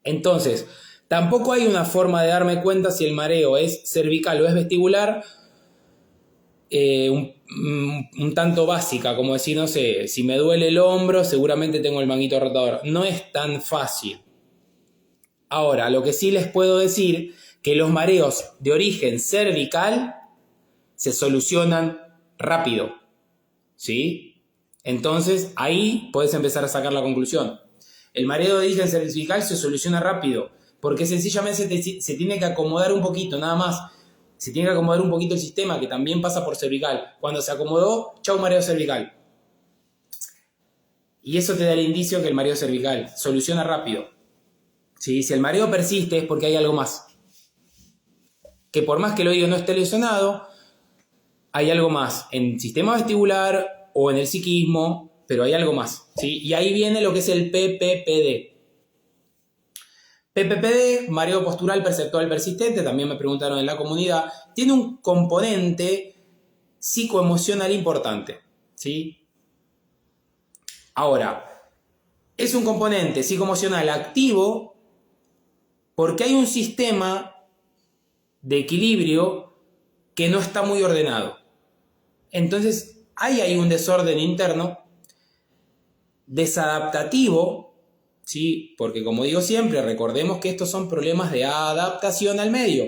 Entonces, tampoco hay una forma de darme cuenta si el mareo es cervical o es vestibular un tanto básica, como decir, no sé, si me duele el hombro, seguramente tengo el manguito rotador. No es tan fácil. Ahora, lo que sí les puedo decir, que los mareos de origen cervical se solucionan rápido, ¿sí? Entonces, ahí puedes empezar a sacar la conclusión. El mareo de origen cervical se soluciona rápido, porque sencillamente se tiene que acomodar un poquito, nada más. Se tiene que acomodar un poquito el sistema, que también pasa por cervical. Cuando se acomodó, chau mareo cervical. Y eso te da el indicio que el mareo cervical soluciona rápido. ¿Sí? Si el mareo persiste es porque hay algo más. Que por más que el oído no esté lesionado, hay algo más en el sistema vestibular o en el psiquismo, pero hay algo más, ¿sí? Y ahí viene lo que es el PPPD. PPPD, mareo postural perceptual persistente, también me preguntaron en la comunidad, tiene un componente psicoemocional importante, ¿sí? Ahora, es un componente psicoemocional activo porque hay un sistema de equilibrio que no está muy ordenado. Entonces, hay ahí un desorden interno, desadaptativo, ¿sí? Porque como digo siempre, recordemos que estos son problemas de adaptación al medio.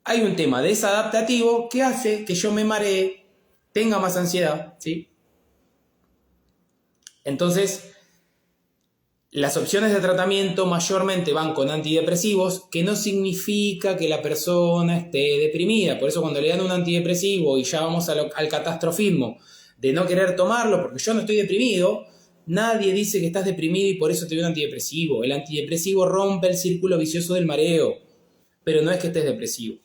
hay un tema desadaptativo que hace que yo me maree, tenga más ansiedad, ¿sí? Entonces, las opciones de tratamiento mayormente van con antidepresivos, que no significa que la persona esté deprimida. Por eso cuando le dan un antidepresivo y ya vamos al catastrofismo de no querer tomarlo porque yo no estoy deprimido, nadie dice que estás deprimido y por eso te doy un antidepresivo. El antidepresivo rompe el círculo vicioso del mareo, pero no es que estés depresivo.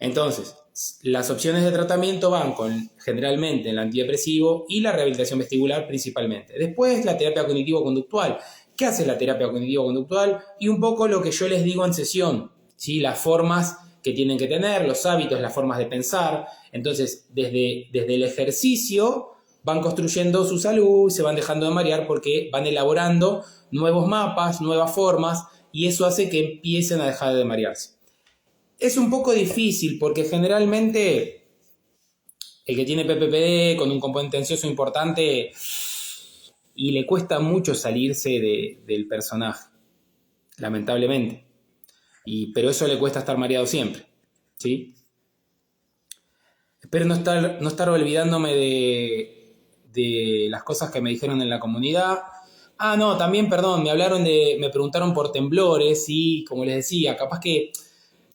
Entonces, las opciones de tratamiento van con generalmente el antidepresivo y la rehabilitación vestibular principalmente. Después la terapia cognitivo-conductual. ¿Qué hace la terapia cognitivo-conductual? Y un poco lo que yo les digo en sesión, ¿sí? Las formas que tienen que tener, los hábitos, las formas de pensar. Entonces, desde el ejercicio van construyendo su salud, se van dejando de marear porque van elaborando nuevos mapas, nuevas formas, y eso hace que empiecen a dejar de marearse. Es un poco difícil porque generalmente el que tiene PPPD con un componente ansioso importante y le cuesta mucho salirse del personaje, lamentablemente. Pero eso le cuesta estar mareado siempre, ¿sí? Espero no estar olvidándome de las cosas que me dijeron en la comunidad. Ah, no, también, perdón, me preguntaron por temblores y, como les decía, capaz que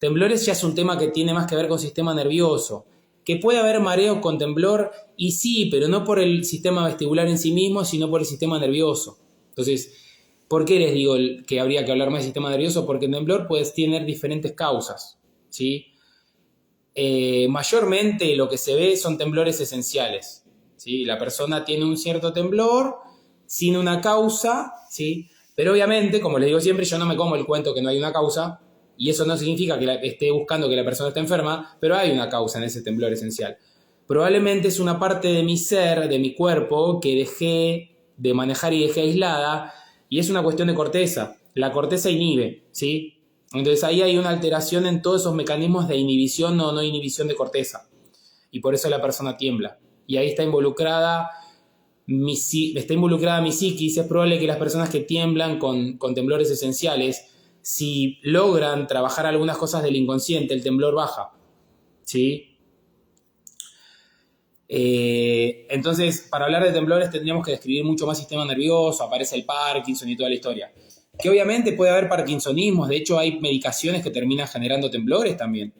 temblores ya es un tema que tiene más que ver con sistema nervioso. Que puede haber mareo con temblor, y sí, pero no por el sistema vestibular en sí mismo, sino por el sistema nervioso. Entonces, ¿por qué les digo que habría que hablar más del sistema nervioso? Porque el temblor puede tener diferentes causas, ¿sí? Mayormente lo que se ve son temblores esenciales, ¿sí? La persona tiene un cierto temblor sin una causa, ¿sí? Pero obviamente, como les digo siempre, yo no me como el cuento que no hay una causa, y eso no significa que esté buscando que la persona esté enferma, pero hay una causa en ese temblor esencial. Probablemente es una parte de mi ser, de mi cuerpo, que dejé de manejar y dejé aislada, y es una cuestión de corteza. La corteza inhibe, ¿sí? Entonces ahí hay una alteración en todos esos mecanismos de inhibición o no inhibición de corteza, y por eso la persona tiembla. Y ahí está involucrada mi psiquis. Es probable que las personas que tiemblan con temblores esenciales, si logran trabajar algunas cosas del inconsciente, el temblor baja, ¿sí? Entonces, para hablar de temblores tendríamos que describir mucho más sistema nervioso, aparece el Parkinson y toda la historia. Que obviamente puede haber parkinsonismos, de hecho hay medicaciones que terminan generando temblores también.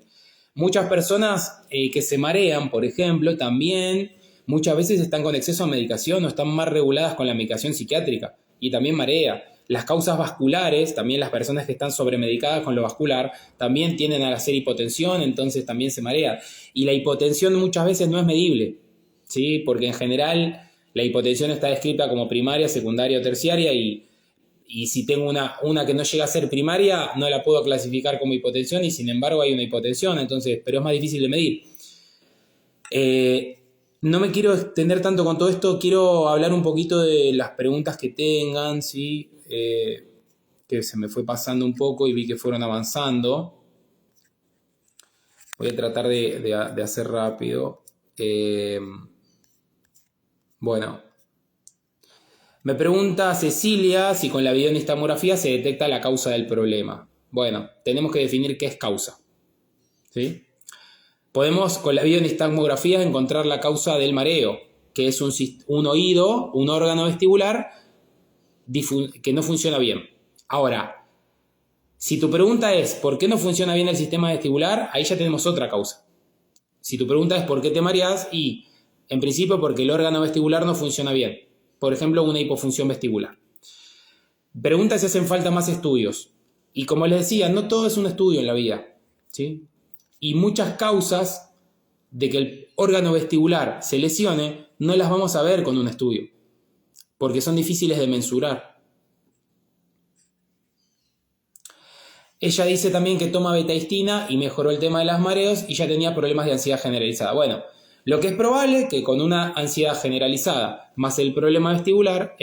Muchas personas que se marean, por ejemplo, también muchas veces están con exceso de medicación o están más reguladas con la medicación psiquiátrica y también marea. Las causas vasculares, también las personas que están sobremedicadas con lo vascular, también tienden a hacer hipotensión, entonces también se marea. Y la hipotensión muchas veces no es medible, ¿sí? Porque en general la hipotensión está descrita como primaria, secundaria o terciaria, y si tengo una que no llega a ser primaria, no la puedo clasificar como hipotensión, y sin embargo hay una hipotensión, entonces, pero es más difícil de medir. No me quiero extender tanto con todo esto, quiero hablar un poquito de las preguntas que tengan, ¿sí? Que se me fue pasando un poco y vi que fueron avanzando. Voy a tratar de hacer rápido. Bueno. Me pregunta Cecilia si con la videonistamografía se detecta la causa del problema. Bueno, tenemos que definir qué es causa, ¿sí? Podemos con la videonistamografía encontrar la causa del mareo, que es un oído, un órgano vestibular que no funciona bien. Ahora, si tu pregunta es ¿por qué no funciona bien el sistema vestibular? Ahí ya tenemos otra causa. Si tu pregunta es ¿por qué te mareas? Y en principio porque el órgano vestibular no funciona bien. Por ejemplo, una hipofunción vestibular. Pregunta si hacen falta más estudios. Y como les decía, no todo es un estudio en la vida, ¿sí? Y muchas causas de que el órgano vestibular se lesione no las vamos a ver con un estudio, porque son difíciles de mensurar. Ella dice también que toma betahistina y mejoró el tema de los mareos y ya tenía problemas de ansiedad generalizada. Bueno, lo que es probable que con una ansiedad generalizada más el problema vestibular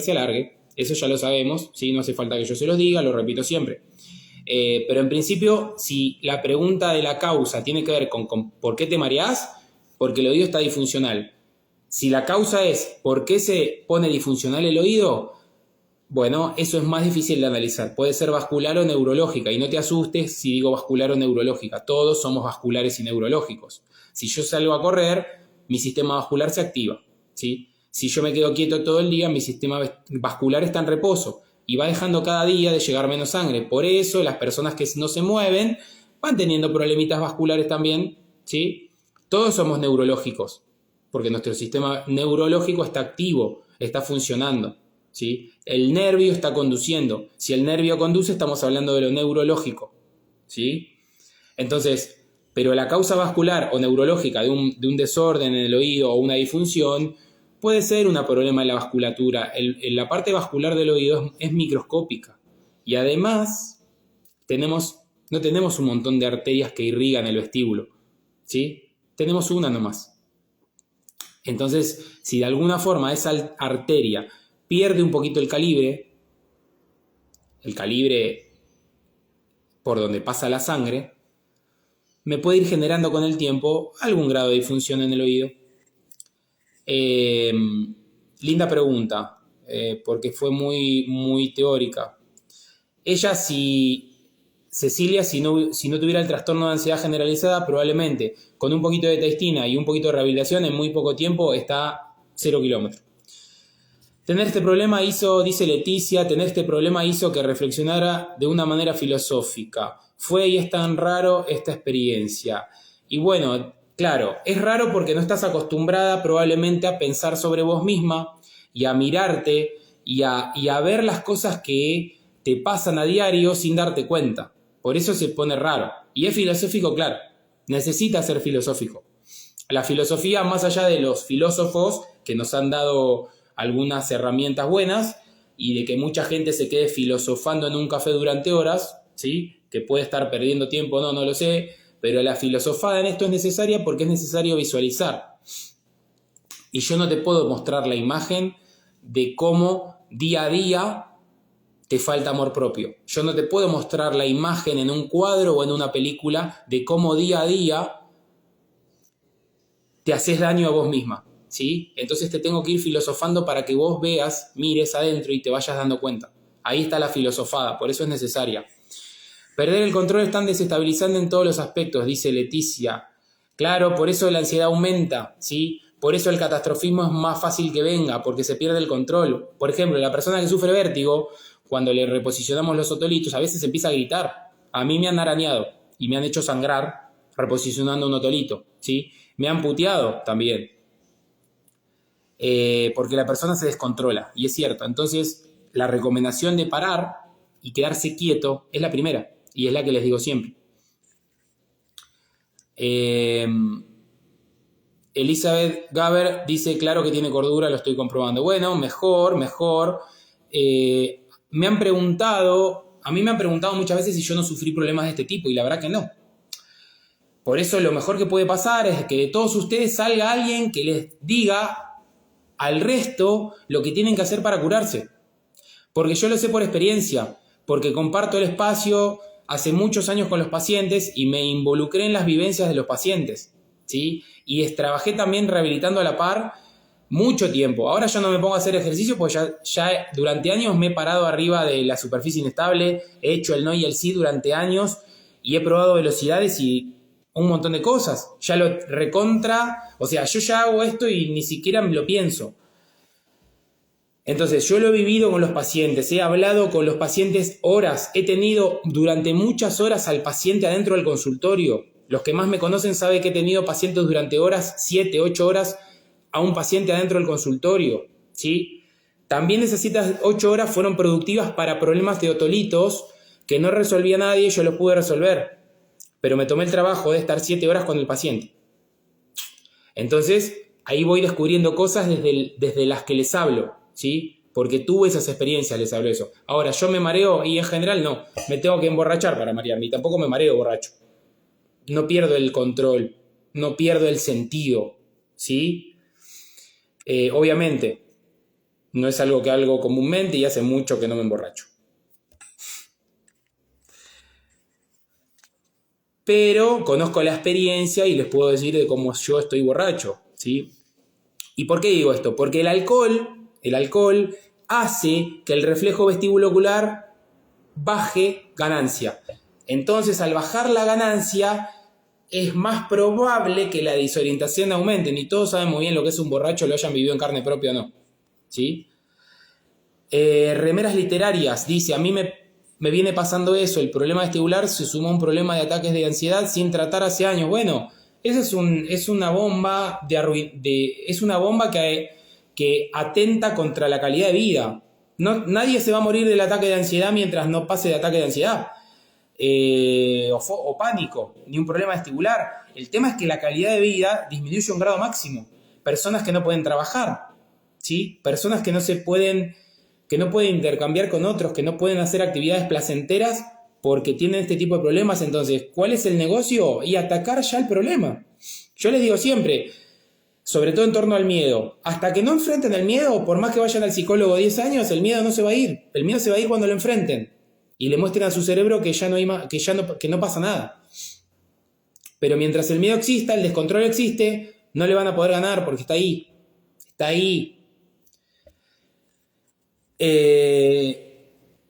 se alargue. Eso ya lo sabemos, ¿sí? No hace falta que yo se los diga, lo repito siempre. Pero en principio, si la pregunta de la causa tiene que ver con ¿por qué te mareás? Porque el oído está disfuncional. Si la causa es ¿por qué se pone disfuncional el oído? Bueno, eso es más difícil de analizar. Puede ser vascular o neurológica. Y no te asustes si digo vascular o neurológica. Todos somos vasculares y neurológicos. Si yo salgo a correr, mi sistema vascular se activa, ¿sí? Si yo me quedo quieto todo el día, mi sistema vascular está en reposo y va dejando cada día de llegar menos sangre. Por eso las personas que no se mueven van teniendo problemitas vasculares también, ¿sí? Todos somos neurológicos, porque nuestro sistema neurológico está activo, está funcionando, ¿sí? El nervio está conduciendo. Si el nervio conduce, estamos hablando de lo neurológico, ¿sí? Entonces, pero la causa vascular o neurológica de un desorden en el oído o una disfunción puede ser un problema en la vasculatura. La parte vascular del oído es microscópica y además no tenemos un montón de arterias que irrigan el vestíbulo, ¿sí? Tenemos una nomás. Entonces, si de alguna forma esa arteria pierde un poquito el calibre por donde pasa la sangre, me puede ir generando con el tiempo algún grado de disfunción en el oído. Linda pregunta, porque fue muy, muy teórica. Cecilia, si no tuviera el trastorno de ansiedad generalizada, probablemente con un poquito de testina y un poquito de rehabilitación, en muy poco tiempo está 0 kilómetros. Tener este problema dice Leticia, hizo que reflexionara de una manera filosófica. Fue y es tan raro esta experiencia. Y bueno, claro, es raro porque no estás acostumbrada probablemente a pensar sobre vos misma y a mirarte y a ver las cosas que te pasan a diario sin darte cuenta. Por eso se pone raro. Y es filosófico, claro. Necesita ser filosófico. La filosofía, más allá de los filósofos que nos han dado algunas herramientas buenas y de que mucha gente se quede filosofando en un café durante horas, ¿sí? Que puede estar perdiendo tiempo, no lo sé, pero la filosofada en esto es necesaria porque es necesario visualizar. Y yo no te puedo mostrar la imagen de cómo día a día te falta amor propio. Yo no te puedo mostrar la imagen en un cuadro o en una película de cómo día a día te haces daño a vos misma, ¿sí? Entonces te tengo que ir filosofando para que vos veas, mires adentro y te vayas dando cuenta. Ahí está la filosofada, por eso es necesaria. Perder el control es tan desestabilizante en todos los aspectos, dice Leticia. Claro, por eso la ansiedad aumenta, ¿sí? Por eso el catastrofismo es más fácil que venga, porque se pierde el control. Por ejemplo, la persona que sufre vértigo, cuando le reposicionamos los otolitos, a veces empieza a gritar. A mí me han arañado y me han hecho sangrar reposicionando un otolito, ¿sí? Me han puteado también. Porque la persona se descontrola, y es cierto. Entonces, la recomendación de parar y quedarse quieto es la primera, y es la que les digo siempre. Elizabeth Gaber dice, claro que tiene cordura, lo estoy comprobando. Bueno, mejor. A mí me han preguntado muchas veces si yo no sufrí problemas de este tipo, y la verdad que no. Por eso lo mejor que puede pasar es que de todos ustedes salga alguien que les diga al resto lo que tienen que hacer para curarse. Porque yo lo sé por experiencia, porque comparto el espacio hace muchos años con los pacientes y me involucré en las vivencias de los pacientes, ¿sí? Y trabajé también rehabilitando a la par mucho tiempo. Ahora yo no me pongo a hacer ejercicio porque ya durante años me he parado arriba de la superficie inestable, he hecho el no y el sí durante años y he probado velocidades y un montón de cosas. Ya lo o sea, yo ya hago esto y ni siquiera me lo pienso. Entonces, yo lo he vivido con los pacientes, he hablado con los pacientes horas, he tenido durante muchas horas al paciente adentro del consultorio. Los que más me conocen saben que he tenido pacientes durante horas, 7, 8 horas, a un paciente adentro del consultorio, ¿sí? También esas 7, 8 horas fueron productivas para problemas de otolitos que no resolvía nadie y yo los pude resolver. Pero me tomé el trabajo de estar 7 horas con el paciente. Entonces, ahí voy descubriendo cosas desde las que les hablo, ¿sí? Porque tuve esas experiencias, les hablo eso. Ahora, yo me mareo y en general no. Me tengo que emborrachar para marearme y tampoco me mareo borracho. No pierdo el control, no pierdo el sentido, ¿sí? Obviamente, no es algo que hago comúnmente y hace mucho que no me emborracho. Pero conozco la experiencia y les puedo decir de cómo yo estoy borracho, ¿sí? ¿Y por qué digo esto? Porque el alcohol hace que el reflejo vestibulocular baje ganancia. Entonces, al bajar la ganancia, es más probable que la desorientación aumente. Ni todos saben muy bien lo que es un borracho, lo hayan vivido en carne propia o no. ¿Sí? Remeras literarias, dice, a mí me viene pasando eso, el problema vestibular se sumó a un problema de ataques de ansiedad sin tratar hace años. Bueno, eso es una bomba es una bomba que atenta contra la calidad de vida. Nadie se va a morir del ataque de ansiedad mientras no pase de ataque de ansiedad. O pánico, ni un problema vestibular. El tema es que la calidad de vida disminuye a un grado máximo. Personas que no pueden trabajar, ¿sí? Personas que no pueden intercambiar con otros, que no pueden hacer actividades placenteras porque tienen este tipo de problemas. Entonces, ¿cuál es el negocio? Y atacar ya el problema. Yo les digo siempre, sobre todo en torno al miedo, hasta que no enfrenten el miedo, por más que vayan al psicólogo 10 años, el miedo no se va a ir. El miedo se va a ir cuando lo enfrenten y le muestren a su cerebro que ya no hay más, que no pasa nada. Pero mientras el miedo exista, el descontrol existe, no le van a poder ganar porque está ahí. Está ahí.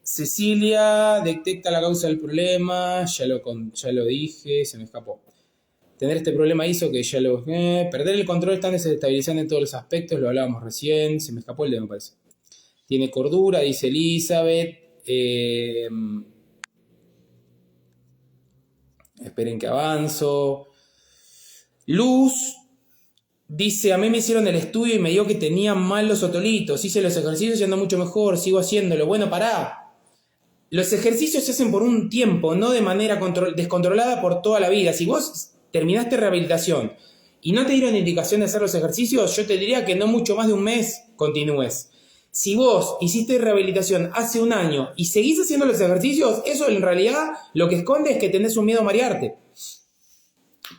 Cecilia detecta la causa del problema, ya lo dije, se me escapó. Tener este problema hizo que perder el control está desestabilizando en todos los aspectos, lo hablábamos recién, se me escapó el dedo, me parece. Tiene cordura, dice Elizabeth. Esperen que avanzo. Luz dice, a mí me hicieron el estudio y me dio que tenía mal los otolitos. Hice los ejercicios y ando mucho mejor, sigo haciéndolo. Bueno, pará. Los ejercicios se hacen por un tiempo, no de manera descontrolada por toda la vida. Si vos terminaste rehabilitación y no te dieron indicación de hacer los ejercicios, yo te diría que no mucho más de un mes continúes. Si vos hiciste rehabilitación hace un año y seguís haciendo los ejercicios, eso en realidad lo que esconde es que tenés un miedo a marearte.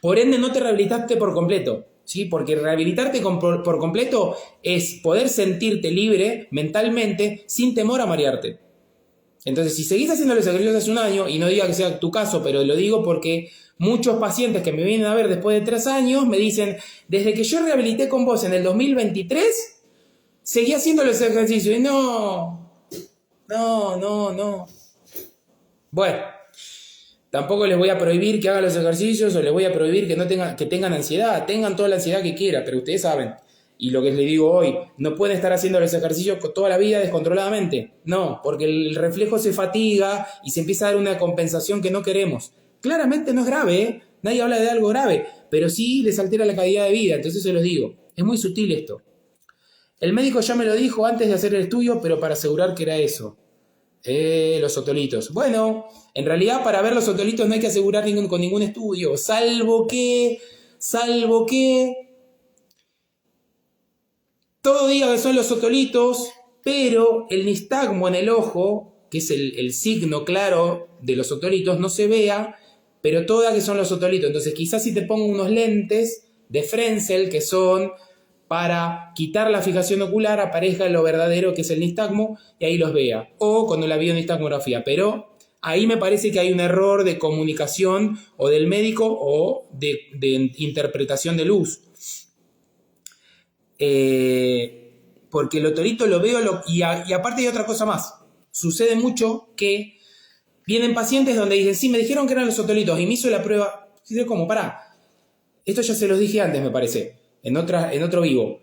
Por ende, no te rehabilitaste por completo, ¿sí? Porque rehabilitarte por completo es poder sentirte libre mentalmente sin temor a marearte. Entonces, si seguís haciendo los ejercicios hace un año, y no diga que sea tu caso, pero lo digo porque muchos pacientes que me vienen a ver después de 3 años me dicen, desde que yo rehabilité con vos en el 2023, seguí haciendo los ejercicios. Y no. Bueno, tampoco les voy a prohibir que hagan los ejercicios o les voy a prohibir que tengan ansiedad. Tengan toda la ansiedad que quieran, pero ustedes saben. Y lo que les digo hoy, no pueden estar haciendo los ejercicios toda la vida descontroladamente. No, porque el reflejo se fatiga y se empieza a dar una compensación que no queremos. Claramente no es grave, ¿eh? Nadie habla de algo grave, pero sí les altera la calidad de vida, entonces se los digo. Es muy sutil esto. El médico ya me lo dijo antes de hacer el estudio, pero para asegurar que era eso. Los otolitos. Bueno, en realidad para ver los otolitos no hay que asegurar con ningún estudio, salvo que todo diga que son los otolitos, pero el nistagmo en el ojo, que es el signo claro de los otolitos, no se vea, pero todo diga que son los otolitos. Entonces quizás si te pongo unos lentes de Frenzel, que son para quitar la fijación ocular, aparezca lo verdadero que es el nistagmo y ahí los vea. O cuando la bionistagmografía. Pero ahí me parece que hay un error de comunicación o del médico o de interpretación de luz. Porque el otolito lo veo y aparte hay otra cosa más. Sucede mucho que vienen pacientes donde dicen, sí, me dijeron que eran los otolitos y me hizo la prueba. Y digo, ¿cómo? Pará. Esto ya se los dije antes, me parece, en otro vivo.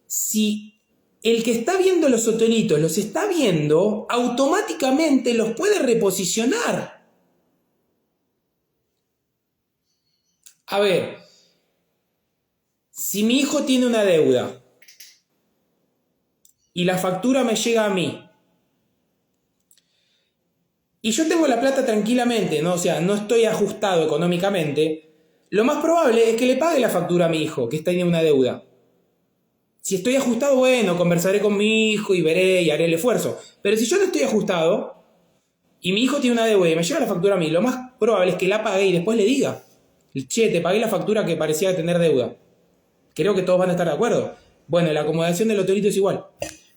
Si el que está viendo los otolitos los está viendo, automáticamente los puede reposicionar. A ver, si mi hijo tiene una deuda y la factura me llega a mí y yo tengo la plata tranquilamente, ¿no? O sea, no estoy ajustado económicamente, lo más probable es que le pague la factura a mi hijo que está en una deuda. Si estoy ajustado, bueno, conversaré con mi hijo y veré y haré el esfuerzo. Pero si yo no estoy ajustado y mi hijo tiene una deuda y me llega la factura a mí, lo más probable es que la pague y después le diga, che, te pagué la factura que parecía tener deuda. Creo que todos van a estar de acuerdo. Bueno, la acomodación del otolito es igual.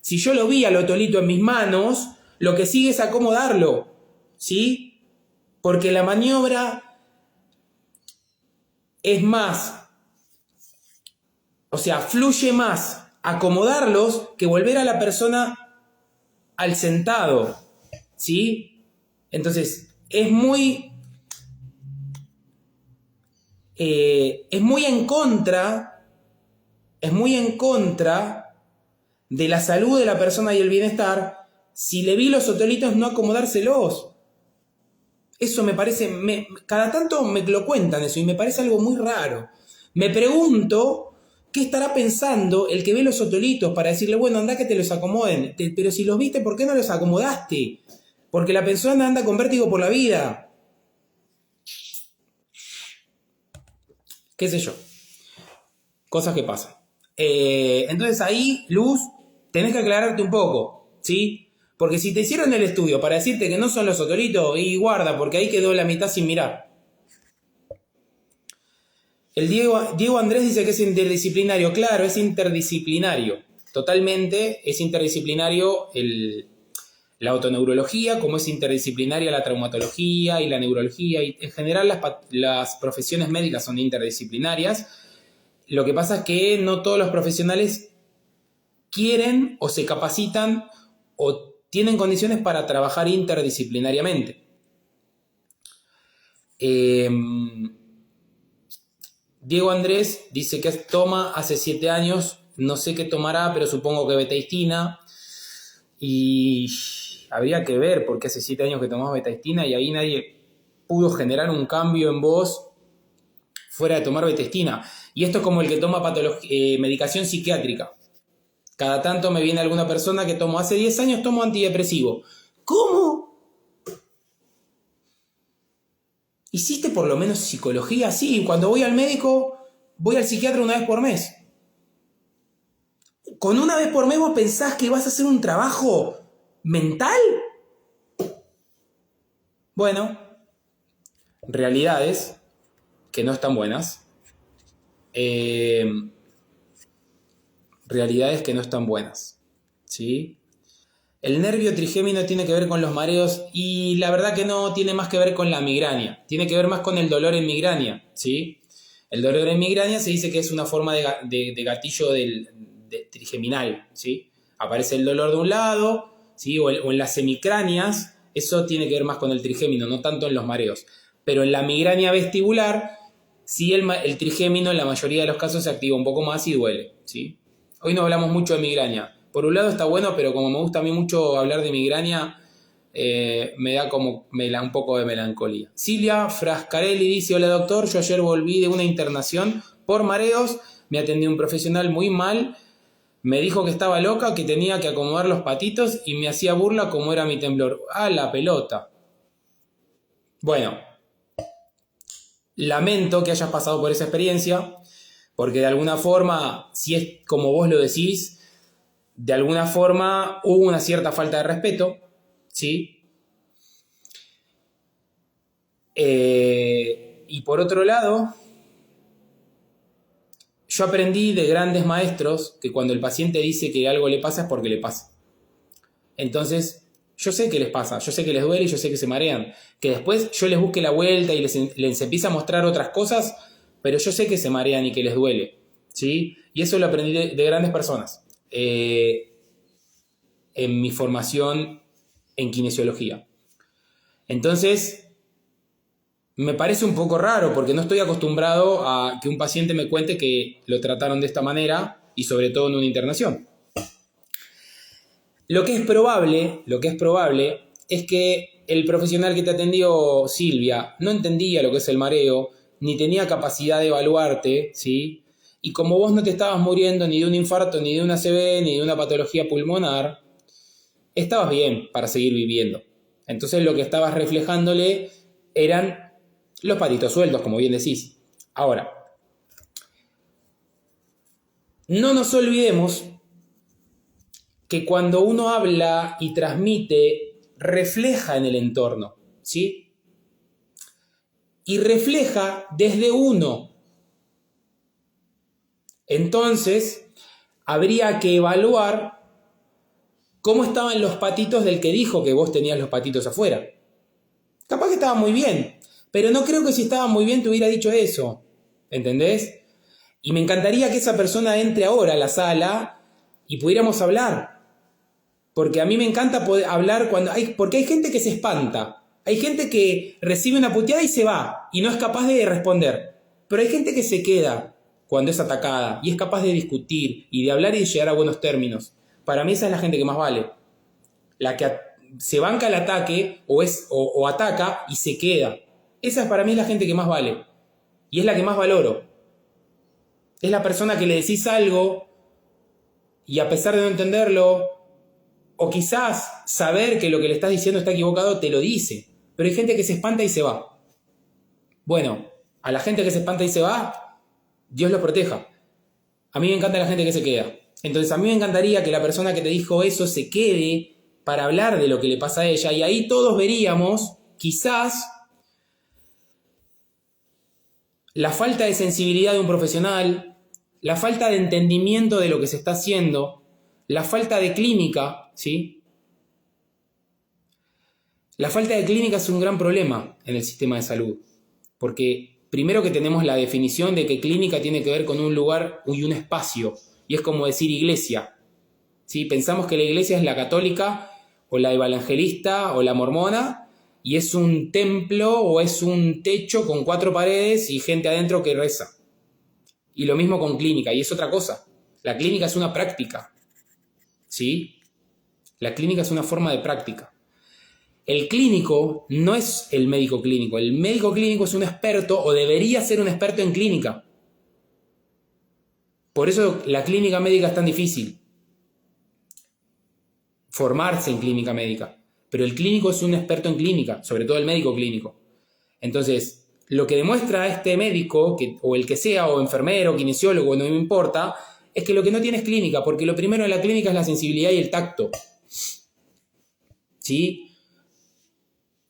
Si yo lo vi al otolito en mis manos, lo que sigue es acomodarlo, ¿sí? Porque la maniobra es más, o sea, fluye más acomodarlos que volver a la persona al sentado, ¿sí? Entonces, es muy en contra, de la salud de la persona y el bienestar si le vi los otolitos no acomodárselos. Eso me parece, cada tanto me lo cuentan eso y me parece algo muy raro. Me pregunto qué estará pensando el que ve los otolitos para decirle, bueno, anda que te los acomoden. Pero si los viste, ¿por qué no los acomodaste? Porque la persona anda con vértigo por la vida. Qué sé yo. Cosas que pasan. Entonces ahí, Luz, tenés que aclararte un poco, ¿sí? Porque si te hicieron el estudio para decirte que no son los otolitos, y guarda, porque ahí quedó la mitad sin mirar. El Diego Andrés dice que es interdisciplinario. Claro, es interdisciplinario. Totalmente es interdisciplinario la autoneurología, como es interdisciplinaria la traumatología y la neurología. Y en general las profesiones médicas son interdisciplinarias. Lo que pasa es que no todos los profesionales quieren o se capacitan o tienen condiciones para trabajar interdisciplinariamente. Diego Andrés dice que toma hace 7 años, no sé qué tomará, pero supongo que betaistina. Y habría que ver, porque hace 7 años que tomamos betaistina y ahí nadie pudo generar un cambio en vos fuera de tomar betaistina. Y esto es como el que toma medicación psiquiátrica. Cada tanto me viene alguna persona que tomo hace 10 años tomo antidepresivo. ¿Cómo? ¿Hiciste por lo menos psicología? Sí, cuando voy al médico, voy al psiquiatra una vez por mes. ¿Con una vez por mes vos pensás que vas a hacer un trabajo mental? Bueno, realidades que no están buenas. Realidades que no están buenas, ¿sí? El nervio trigémino tiene que ver con los mareos y la verdad que no tiene más que ver con la migraña. Tiene que ver más con el dolor en migraña, ¿sí? El dolor en migraña se dice que es una forma de gatillo trigeminal, ¿sí? Aparece el dolor de un lado, ¿sí? O en las semicráneas, eso tiene que ver más con el trigémino, no tanto en los mareos. Pero en la migraña vestibular, sí el trigémino en la mayoría de los casos se activa un poco más y duele, ¿sí? Hoy no hablamos mucho de migraña. Por un lado está bueno, pero como me gusta a mí mucho hablar de migraña, me da un poco de melancolía. Silvia Frascarelli dice, hola doctor, yo ayer volví de una internación por mareos, me atendió un profesional muy mal, me dijo que estaba loca, que tenía que acomodar los patitos y me hacía burla como era mi temblor. ¡Ah, la pelota! Bueno, lamento que hayas pasado por esa experiencia, porque de alguna forma, si es como vos lo decís, de alguna forma hubo una cierta falta de respeto, ¿sí? Y por otro lado, yo aprendí de grandes maestros que cuando el paciente dice que algo le pasa es porque le pasa. Entonces, yo sé que les pasa, yo sé que les duele y yo sé que se marean. Que después yo les busque la vuelta y les empiece a mostrar otras cosas, pero yo sé que se marean y que les duele, ¿sí? Y eso lo aprendí de grandes personas en mi formación en kinesiología. Entonces, me parece un poco raro porque no estoy acostumbrado a que un paciente me cuente que lo trataron de esta manera y sobre todo en una internación. Lo que es probable es que el profesional que te atendió, Silvia, no entendía lo que es el mareo, ni tenía capacidad de evaluarte, ¿sí? Y como vos no te estabas muriendo ni de un infarto, ni de una ACV, ni de una patología pulmonar, estabas bien para seguir viviendo. Entonces lo que estabas reflejándole eran los patitos sueltos, como bien decís. Ahora, no nos olvidemos que cuando uno habla y transmite, refleja en el entorno, ¿sí? Y refleja desde uno. Entonces, habría que evaluar cómo estaban los patitos del que dijo que vos tenías los patitos afuera. Capaz que estaba muy bien, pero no creo que si estaba muy bien te hubiera dicho eso, ¿entendés? Y me encantaría que esa persona entre ahora a la sala y pudiéramos hablar. Porque a mí me encanta poder hablar porque hay gente que se espanta. Hay gente que recibe una puteada y se va y no es capaz de responder. Pero hay gente que se queda cuando es atacada y es capaz de discutir y de hablar y de llegar a buenos términos. Para mí esa es la gente que más vale. La que se banca el ataque o ataca y se queda. Esa para mí es la gente que más vale. Y es la que más valoro. Es la persona que le decís algo y a pesar de no entenderlo, o quizás saber que lo que le estás diciendo está equivocado, te lo dice. Pero hay gente que se espanta y se va. Bueno, a la gente que se espanta y se va, Dios los proteja. A mí me encanta la gente que se queda. Entonces a mí me encantaría que la persona que te dijo eso se quede para hablar de lo que le pasa a ella. Y ahí todos veríamos, quizás, la falta de sensibilidad de un profesional, la falta de entendimiento de lo que se está haciendo, la falta de clínica, ¿sí? La falta de clínica es un gran problema en el sistema de salud, porque primero que tenemos la definición de que clínica tiene que ver con un lugar y un espacio, y es como decir iglesia, ¿sí? Pensamos que la iglesia es la católica, o la evangelista, o la mormona, y es un templo o es un techo con 4 paredes y gente adentro que reza. Y lo mismo con clínica, y es otra cosa. La clínica es una práctica, ¿sí? La clínica es una forma de práctica. El clínico no es el médico clínico. El médico clínico es un experto o debería ser un experto en clínica. Por eso la clínica médica es tan difícil. Formarse en clínica médica. Pero el clínico es un experto en clínica, sobre todo el médico clínico. Entonces, lo que demuestra este médico, o el que sea, o enfermero, kinesiólogo, no me importa, es que lo que no tiene es clínica, porque lo primero en la clínica es la sensibilidad y el tacto. ¿Sí?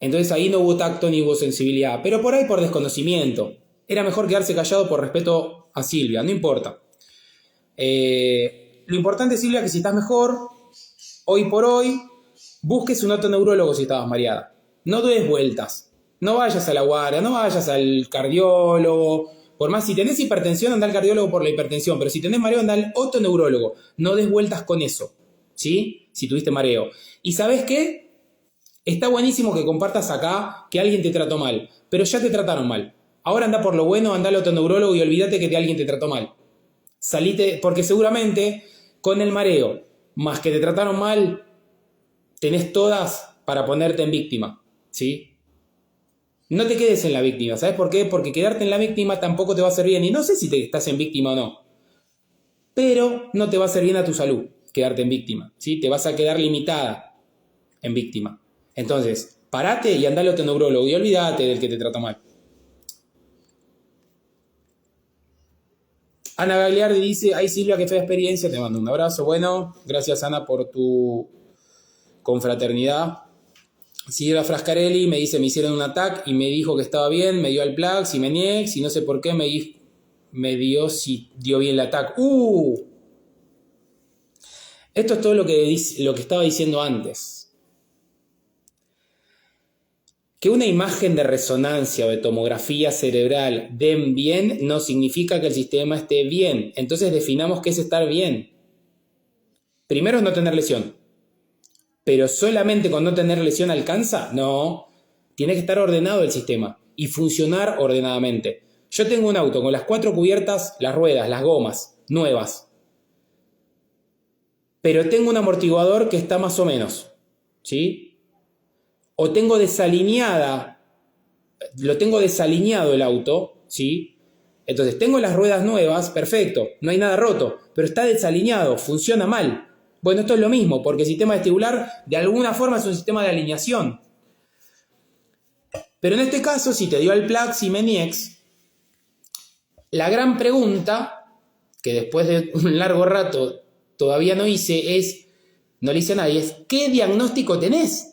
Entonces ahí no hubo tacto ni hubo sensibilidad, pero por ahí por desconocimiento. Era mejor quedarse callado por respeto a Silvia, no importa. Lo importante, Silvia, es que si estás mejor, hoy por hoy, busques un otoneurólogo si estabas mareada. No des vueltas. No vayas a la guardia, no vayas al cardiólogo. Por más, si tenés hipertensión, anda al cardiólogo por la hipertensión, pero si tenés mareo, anda al otoneurólogo. No des vueltas con eso, ¿sí? Si tuviste mareo. ¿Y sabés qué? Está buenísimo que compartas acá que alguien te trató mal, pero ya te trataron mal. Ahora anda por lo bueno, anda al otoneurólogo y olvídate que alguien te trató mal. Salite, porque seguramente con el mareo, más que te trataron mal, tenés todas para ponerte en víctima, ¿sí? No te quedes en la víctima, ¿sabes por qué? Porque quedarte en la víctima tampoco te va a hacer bien, y no sé si te estás en víctima o no, pero no te va a hacer bien a tu salud quedarte en víctima, ¿sí? Te vas a quedar limitada en víctima. Entonces, parate y andale a otoneurólogo y olvídate del que te trata mal. Ana Gagliardi dice, ay Silvia, qué fea experiencia, te mando un abrazo. Bueno, gracias Ana por tu confraternidad. Silvia Frascarelli me dice, me hicieron un ataque y me dijo que estaba bien, me dio el Plax y Meniex y no sé por qué me dio si dio bien el ataque. Esto es todo lo que estaba diciendo antes. Que una imagen de resonancia o de tomografía cerebral den bien no significa que el sistema esté bien. Entonces definamos qué es estar bien. Primero es no tener lesión. ¿Pero solamente con no tener lesión alcanza? No. Tiene que estar ordenado el sistema y funcionar ordenadamente. Yo tengo un auto con las 4 cubiertas, las ruedas, las gomas, nuevas. Pero tengo un amortiguador que está más o menos, ¿sí? O tengo lo tengo desalineado el auto, ¿sí? Entonces tengo las ruedas nuevas, perfecto, no hay nada roto, pero está desalineado, funciona mal. Bueno, esto es lo mismo, porque el sistema vestibular de alguna forma es un sistema de alineación. Pero en este caso, si te dio el Plax y Meniex, la gran pregunta, que después de un largo rato todavía no le hice a nadie, es ¿qué diagnóstico tenés?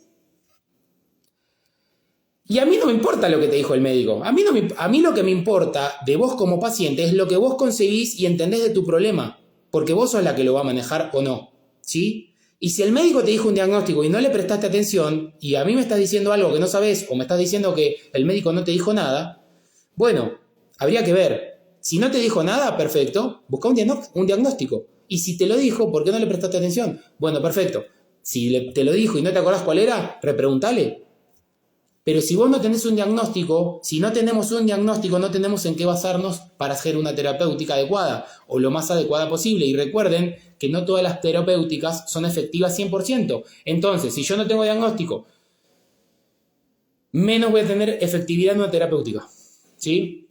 Y a mí no me importa lo que te dijo el médico. A mí lo que me importa de vos como paciente es lo que vos concebís y entendés de tu problema. Porque vos sos la que lo va a manejar o no, ¿sí? Y si el médico te dijo un diagnóstico y no le prestaste atención, y a mí me estás diciendo algo que no sabés, o me estás diciendo que el médico no te dijo nada, bueno, habría que ver. Si no te dijo nada, perfecto, busca un diagnóstico. Y si te lo dijo, ¿por qué no le prestaste atención? Bueno, perfecto. Si te lo dijo y no te acordás cuál era, repreguntale. Pero si vos no tenés un diagnóstico, si no tenemos un diagnóstico, no tenemos en qué basarnos para hacer una terapéutica adecuada o lo más adecuada posible. Y recuerden que no todas las terapéuticas son efectivas 100%. Entonces, si yo no tengo diagnóstico, menos voy a tener efectividad en una terapéutica. ¿Sí?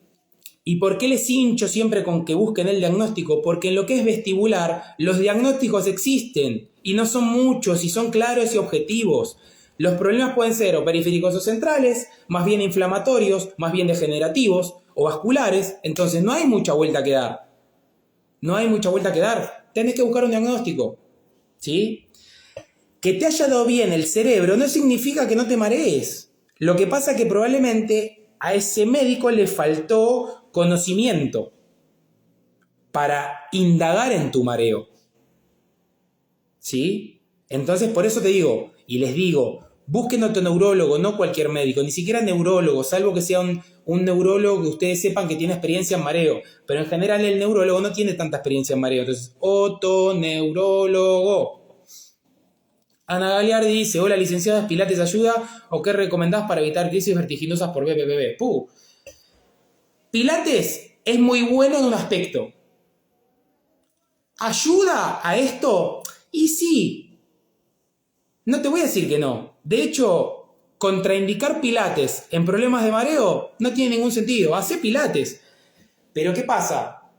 ¿Y por qué les hincho siempre con que busquen el diagnóstico? Porque en lo que es vestibular, los diagnósticos existen y no son muchos y son claros y objetivos. Los problemas pueden ser o periféricos o centrales, más bien inflamatorios, más bien degenerativos o vasculares. Entonces no hay mucha vuelta que dar. No hay mucha vuelta que dar. Tenés que buscar un diagnóstico. ¿Sí? Que te haya dado bien el cerebro no significa que no te marees. Lo que pasa es que probablemente a ese médico le faltó conocimiento para indagar en tu mareo. ¿Sí? Entonces por eso te digo, y les digo, busquen otro neurólogo, no cualquier médico, ni siquiera neurólogo, salvo que sea un neurólogo que ustedes sepan que tiene experiencia en mareo. Pero en general el neurólogo no tiene tanta experiencia en mareo. Entonces, otoneurólogo. Ana Galiardi dice, hola licenciadas, ¿Pilates ayuda o qué recomendás para evitar crisis vertiginosas por BPPV? Pilates es muy bueno en un aspecto. ¿Ayuda a esto? Y sí. No te voy a decir que no. De hecho, contraindicar Pilates en problemas de mareo no tiene ningún sentido. Hacé Pilates. Pero ¿qué pasa?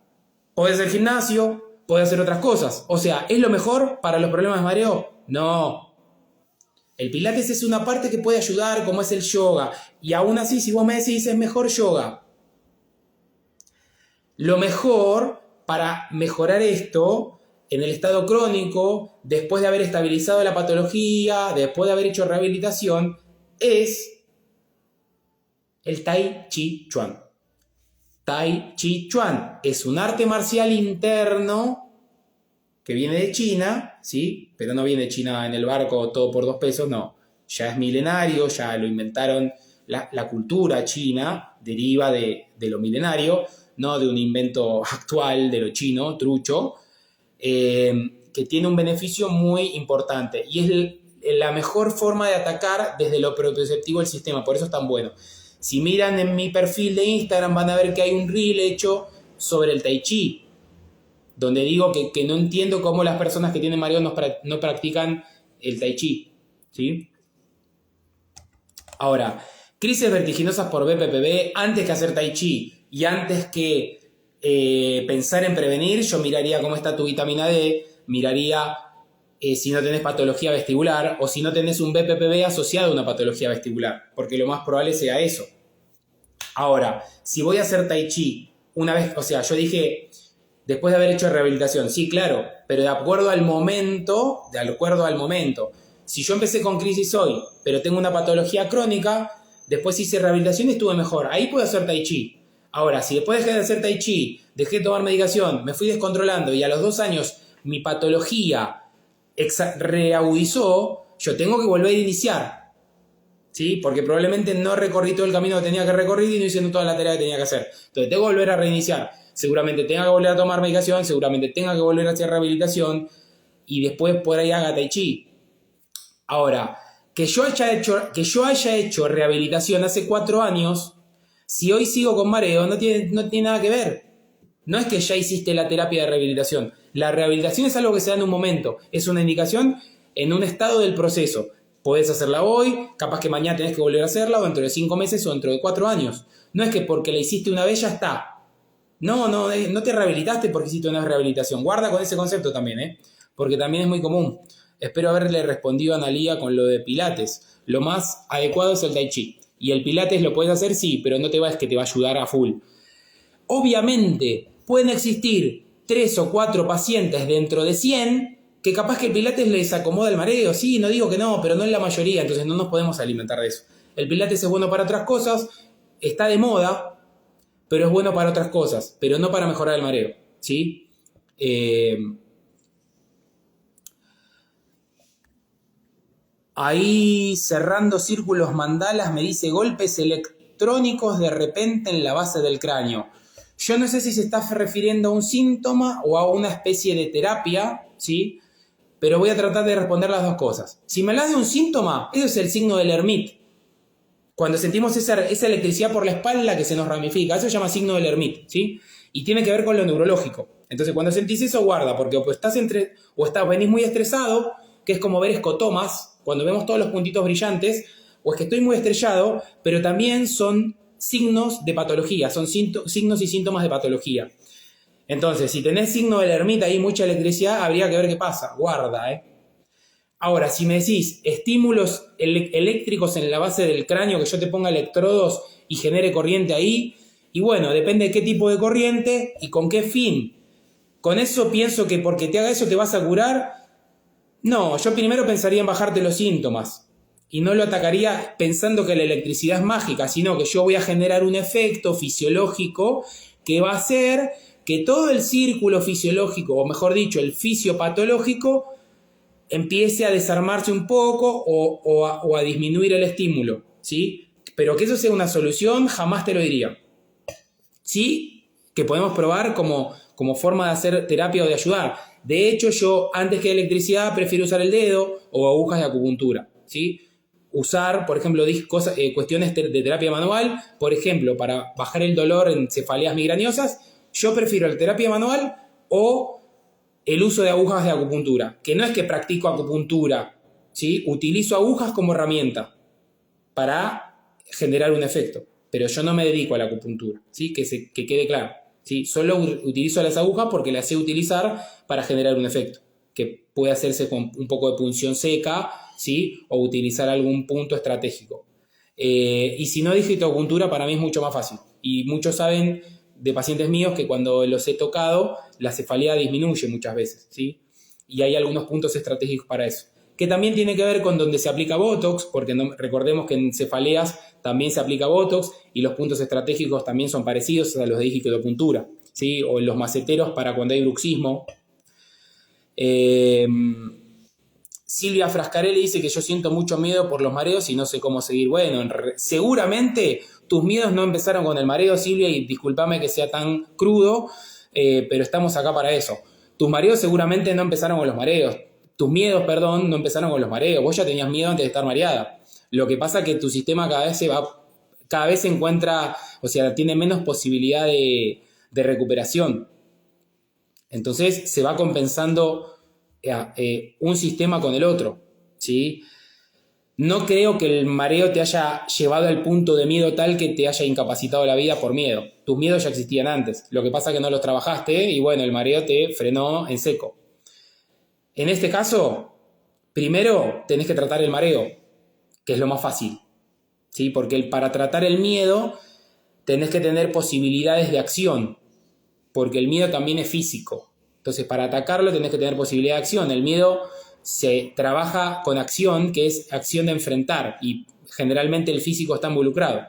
Podés hacer gimnasio, podés hacer otras cosas. O sea, ¿es lo mejor para los problemas de mareo? No. El Pilates es una parte que puede ayudar, como es el yoga. Y aún así, si vos me decís, es mejor yoga. Lo mejor para mejorar esto en el estado crónico, después de haber estabilizado la patología, después de haber hecho rehabilitación, es el Tai Chi Chuan. Tai Chi Chuan es un arte marcial interno que viene de China, ¿sí? Pero no viene de China en el barco todo por 2 pesos, no. Ya es milenario, ya lo inventaron. La cultura china deriva de lo milenario, no de un invento actual de lo chino, trucho, que tiene un beneficio muy importante. Y es la mejor forma de atacar desde lo propioceptivo del sistema, por eso es tan bueno. Si miran en mi perfil de Instagram van a ver que hay un reel hecho sobre el Tai Chi, donde digo que no entiendo cómo las personas que tienen mareo no practican el Tai Chi. ¿Sí? Ahora, crisis vertiginosas por BPPV, antes que hacer Tai Chi y antes que pensar en prevenir, yo miraría cómo está tu vitamina D, miraría si no tenés patología vestibular o si no tenés un BPPV asociado a una patología vestibular, porque lo más probable sea eso. Ahora, si voy a hacer Tai Chi una vez, o sea, yo dije, después de haber hecho rehabilitación, sí, claro, pero de acuerdo al momento, si yo empecé con crisis hoy, pero tengo una patología crónica, después hice rehabilitación y estuve mejor, ahí puedo hacer Tai Chi. Ahora, si después dejé de hacer Tai Chi, dejé de tomar medicación, me fui descontrolando y a los 2 años mi patología reagudizó, yo tengo que volver a iniciar. ¿Sí? Porque probablemente no recorrí todo el camino que tenía que recorrer y no hice toda la tarea que tenía que hacer. Entonces tengo que volver a reiniciar. Seguramente tenga que volver a tomar medicación, seguramente tenga que volver a hacer rehabilitación y después por ahí haga Tai Chi. Ahora, que yo haya hecho rehabilitación hace 4 años, si hoy sigo con mareo, no tiene nada que ver. No es que ya hiciste la terapia de rehabilitación. La rehabilitación es algo que se da en un momento. Es una indicación en un estado del proceso. Podés hacerla hoy, capaz que mañana tenés que volver a hacerla, o dentro de 5 meses, o dentro de 4 años. No es que porque la hiciste una vez ya está. No te rehabilitaste porque hiciste una rehabilitación. Guarda con ese concepto también, porque también es muy común. Espero haberle respondido a Analía con lo de Pilates. Lo más adecuado es el Tai Chi. Y el Pilates lo puedes hacer, sí, pero no te va a ayudar a full. Obviamente, pueden existir 3 o 4 pacientes dentro de 100 que capaz que el Pilates les acomoda el mareo. Sí, no digo que no, pero no es la mayoría, entonces no nos podemos alimentar de eso. El Pilates es bueno para otras cosas, está de moda, pero es bueno para otras cosas, pero no para mejorar el mareo, ¿sí? Ahí cerrando círculos mandalas me dice golpes electrónicos de repente en la base del cráneo. Yo no sé si se está refiriendo a un síntoma o a una especie de terapia, ¿sí? pero voy a tratar de responder las dos cosas. Si me hablas de un síntoma, eso es el signo del Hermite. Cuando sentimos esa electricidad por la espalda que se nos ramifica, eso se llama signo del Hermite, ¿sí? Y tiene que ver con lo neurológico. Entonces, cuando sentís eso, guarda, porque venís muy estresado, que es como ver escotomas, cuando vemos todos los puntitos brillantes, o es que estoy muy estrellado, pero también son signos de patología, son signos y síntomas de patología. Entonces, si tenés signo del Hermite ahí, mucha electricidad, habría que ver qué pasa. Guarda, ¿eh? Ahora, si me decís estímulos eléctricos en la base del cráneo, que yo te ponga electrodos y genere corriente ahí, y bueno, depende de qué tipo de corriente y con qué fin. Con eso pienso que porque te haga eso te vas a curar. No, yo primero pensaría en bajarte los síntomas. Y no lo atacaría pensando que la electricidad es mágica, sino que yo voy a generar un efecto fisiológico que va a hacer que todo el círculo fisiológico, o mejor dicho, el fisiopatológico, empiece a desarmarse un poco o a disminuir el estímulo, ¿sí? Pero que eso sea una solución, jamás te lo diría. Sí, que podemos probar como forma de hacer terapia o de ayudar. De hecho, yo antes que electricidad prefiero usar el dedo o agujas de acupuntura, ¿sí? Usar, por ejemplo, cuestiones de terapia manual, por ejemplo, para bajar el dolor en cefaleas migrañosas, yo prefiero la terapia manual o el uso de agujas de acupuntura, que no es que practico acupuntura, ¿sí? Utilizo agujas como herramienta para generar un efecto, pero yo no me dedico a la acupuntura, ¿sí? Que quede claro, ¿sí? Solo utilizo las agujas porque las sé utilizar para generar un efecto, que puede hacerse con un poco de punción seca, ¿sí? O utilizar algún punto estratégico. Y si no, digitoacupuntura para mí es mucho más fácil, y muchos saben de pacientes míos que cuando los he tocado, la cefalea disminuye muchas veces, ¿sí? Y hay algunos puntos estratégicos para eso. Que también tiene que ver con donde se aplica Botox, porque recordemos que en cefaleas también se aplica Botox y los puntos estratégicos también son parecidos a los de digitoacupuntura, ¿sí? O en los maceteros para cuando hay bruxismo. Silvia Frascarelli dice que yo siento mucho miedo por los mareos y no sé cómo seguir. Bueno, seguramente tus miedos no empezaron con el mareo, Silvia, y discúlpame que sea tan crudo, pero estamos acá para eso. Tus mareos seguramente no empezaron con los mareos. Tus miedos, perdón, no empezaron con los mareos. Vos ya tenías miedo antes de estar mareada. Lo que pasa es que tu sistema cada vez se encuentra, o sea, tiene menos posibilidad de recuperación. Entonces se va compensando un sistema con el otro, ¿sí? No creo que el mareo te haya llevado al punto de miedo tal que te haya incapacitado la vida por miedo. Tus miedos ya existían antes. Lo que pasa es que no los trabajaste y bueno, el mareo te frenó en seco. En este caso, primero tenés que tratar el mareo, que es lo más fácil, ¿sí? Porque para tratar el miedo tenés que tener posibilidades de acción, porque el miedo también es físico. Entonces, para atacarlo tenés que tener posibilidad de acción. El miedo se trabaja con acción, que es acción de enfrentar, y generalmente el físico está involucrado.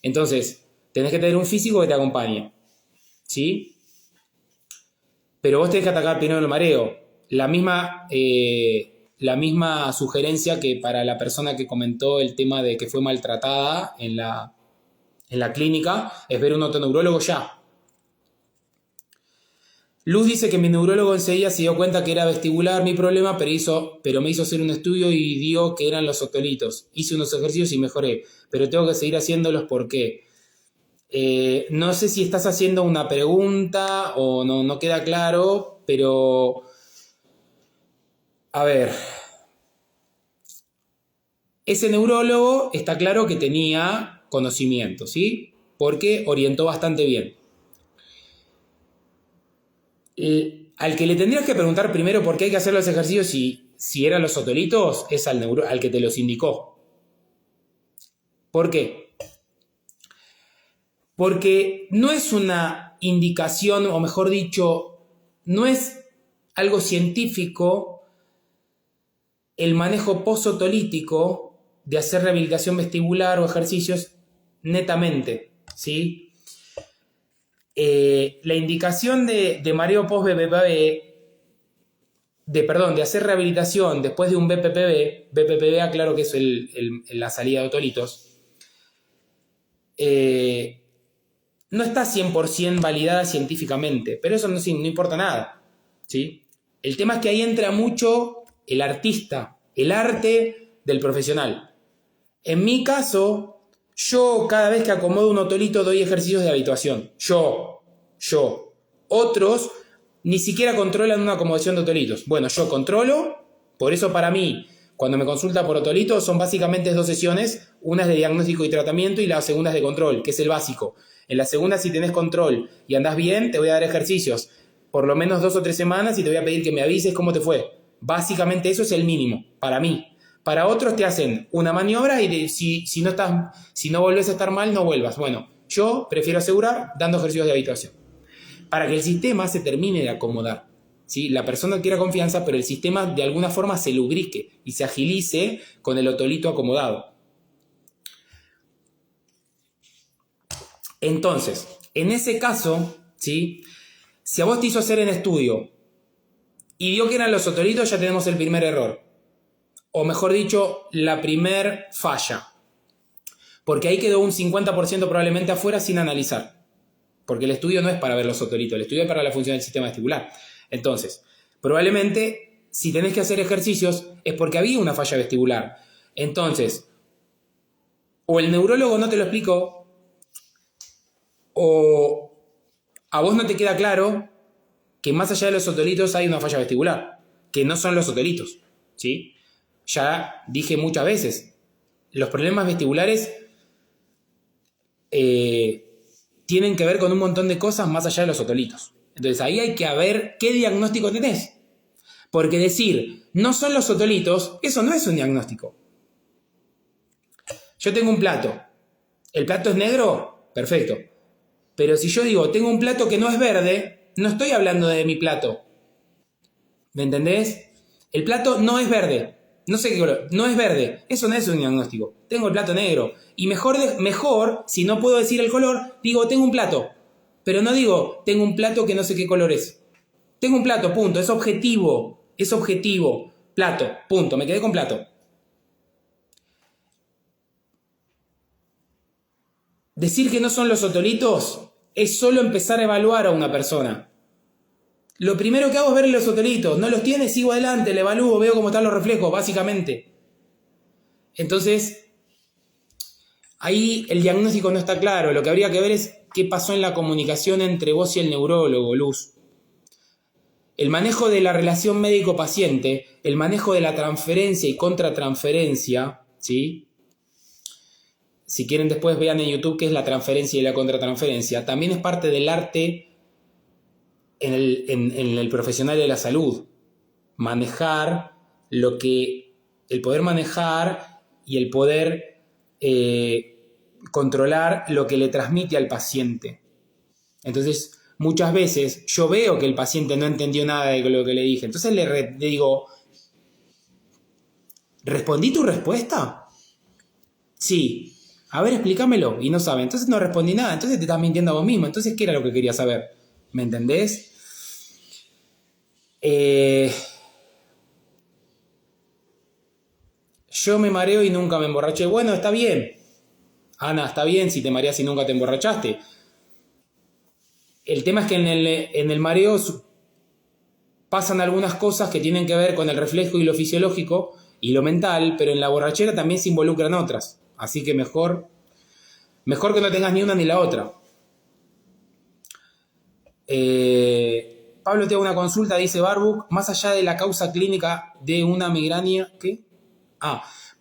Entonces, tenés que tener un físico que te acompañe, ¿sí? Pero vos tenés que atacar primero el mareo. La misma sugerencia que para la persona que comentó el tema de que fue maltratada en la clínica es ver un otoneurólogo ya. Luz dice que mi neurólogo enseguida se dio cuenta que era vestibular mi problema, pero me hizo hacer un estudio y dio que eran los otolitos. Hice unos ejercicios y mejoré, pero tengo que seguir haciéndolos porque no sé si estás haciendo una pregunta o no queda claro, pero a ver, ese neurólogo está claro que tenía conocimiento, ¿sí? Porque orientó bastante bien. Al que le tendrías que preguntar primero por qué hay que hacer los ejercicios si eran los otolitos es al que te los indicó. ¿Por qué? Porque no es una indicación, o mejor dicho, no es algo científico el manejo posotolítico de hacer rehabilitación vestibular o ejercicios netamente, ¿sí? La indicación de mareo post-BPPV, de hacer rehabilitación después de un BPPV, aclaro que es la salida de otolitos, no está 100% validada científicamente, pero eso no importa nada, ¿sí? El tema es que ahí entra mucho el artista, el arte del profesional. En mi caso, yo cada vez que acomodo un otolito doy ejercicios de habituación. Yo. Otros ni siquiera controlan una acomodación de otolitos. Bueno, yo controlo, por eso para mí, cuando me consulta por otolito, son básicamente 2 sesiones. Una es de diagnóstico y tratamiento y la segunda es de control, que es el básico. En la segunda, si tenés control y andás bien, te voy a dar ejercicios por lo menos 2 o 3 semanas y te voy a pedir que me avises cómo te fue. Básicamente eso es el mínimo, para mí. Para otros te hacen una maniobra y si no volvés a estar mal, no vuelvas. Bueno, yo prefiero asegurar dando ejercicios de habituación. Para que el sistema se termine de acomodar. ¿Sí? La persona adquiera confianza, pero el sistema de alguna forma se lubrique y se agilice con el otolito acomodado. Entonces, en ese caso, ¿sí? Si a vos te hizo hacer en estudio y dio que eran los otolitos, ya tenemos el primer error. O mejor dicho, la primer falla. Porque ahí quedó un 50% probablemente afuera sin analizar. Porque el estudio no es para ver los otolitos, el estudio es para la función del sistema vestibular. Entonces, probablemente si tenés que hacer ejercicios es porque había una falla vestibular. Entonces, o el neurólogo no te lo explicó, o a vos no te queda claro que más allá de los otolitos hay una falla vestibular, que no son los otolitos, ¿sí? Ya dije muchas veces, los problemas vestibulares tienen que ver con un montón de cosas más allá de los otolitos. Entonces ahí hay que ver qué diagnóstico tenés. Porque decir, no son los otolitos, eso no es un diagnóstico. Yo tengo un plato. ¿El plato es negro? Perfecto. Pero si yo digo, tengo un plato que no es verde, no estoy hablando de mi plato. ¿Me entendés? El plato no es verde. No sé qué color. No es verde. Eso no es un diagnóstico. Tengo el plato negro. Y mejor, si no puedo decir el color, digo, tengo un plato. Pero no digo, tengo un plato que no sé qué color es. Tengo un plato, punto. Es objetivo. Es objetivo. Plato, punto. Me quedé con plato. Decir que no son los otolitos es solo empezar a evaluar a una persona. Lo primero que hago es ver los otolitos. No los tiene, sigo adelante, le evalúo, veo cómo están los reflejos, básicamente. Entonces, ahí el diagnóstico no está claro. Lo que habría que ver es qué pasó en la comunicación entre vos y el neurólogo, Luz. El manejo de la relación médico-paciente, el manejo de la transferencia y contratransferencia, ¿sí? Si quieren después vean en YouTube qué es la transferencia y la contratransferencia. También es parte del arte en el profesional de la salud. Manejar el poder manejar y el poder controlar lo que le transmite al paciente. Entonces, muchas veces yo veo que el paciente no entendió nada de lo que le dije. Entonces le digo, ¿respondí tu respuesta? Sí. A ver, explícamelo. Y no sabe. Entonces no respondí nada. Entonces te estás mintiendo a vos mismo. Entonces, ¿qué era lo que quería saber? ¿Me entendés? Yo me mareo y nunca me emborraché. Bueno, está bien. Ana, está bien si te mareas y nunca te emborrachaste. El tema es que en el mareo pasan algunas cosas que tienen que ver con el reflejo y lo fisiológico y lo mental, pero en la borrachera también se involucran otras. Así que mejor que no tengas ni una ni la otra. Pablo te hago una consulta, dice Barbuk, más allá de la causa clínica de una migraña... ¿Qué?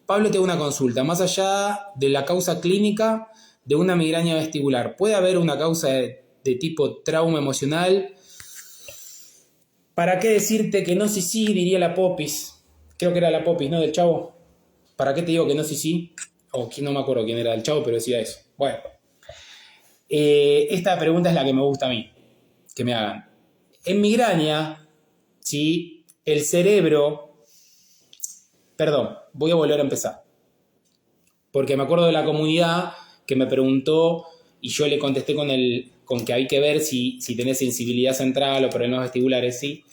Pablo te hago una consulta, más allá de la causa clínica de una migraña vestibular, ¿puede haber una causa de tipo trauma emocional? ¿Para qué decirte que no sí, diría la Popis? Creo que era la Popis, ¿no? Del Chavo. ¿Para qué te digo que no sí? O no me acuerdo quién era el Chavo, pero decía eso. Bueno. Esta pregunta es la que me gusta a mí, que me hagan. En migraña, ¿sí? El cerebro... Perdón, voy a volver a empezar. Porque me acuerdo de la comunidad que me preguntó y yo le contesté con que hay que ver si tenés sensibilidad central o problemas vestibulares, ¿sí?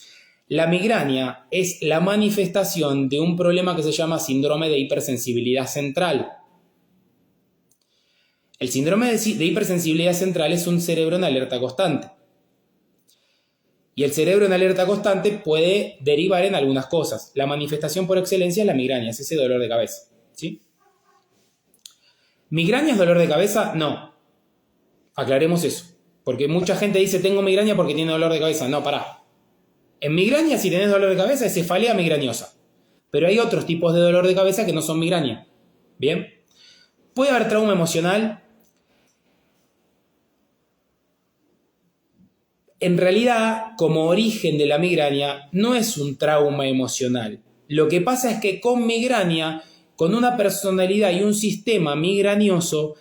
La migraña es la manifestación de un problema que se llama síndrome de hipersensibilidad central. El síndrome de hipersensibilidad central es un cerebro en alerta constante. Y el cerebro en alerta constante puede derivar en algunas cosas. La manifestación por excelencia es la migraña, es ese dolor de cabeza. ¿Sí? ¿Migraña es dolor de cabeza? No. Aclaremos eso. Porque mucha gente dice, tengo migraña porque tiene dolor de cabeza. No, pará. En migraña, si tenés dolor de cabeza, es cefalea migrañosa. Pero hay otros tipos de dolor de cabeza que no son migraña. ¿Bien? ¿Puede haber trauma emocional? En realidad, como origen de la migraña, no es un trauma emocional. Lo que pasa es que con migraña, con una personalidad y un sistema migrañoso,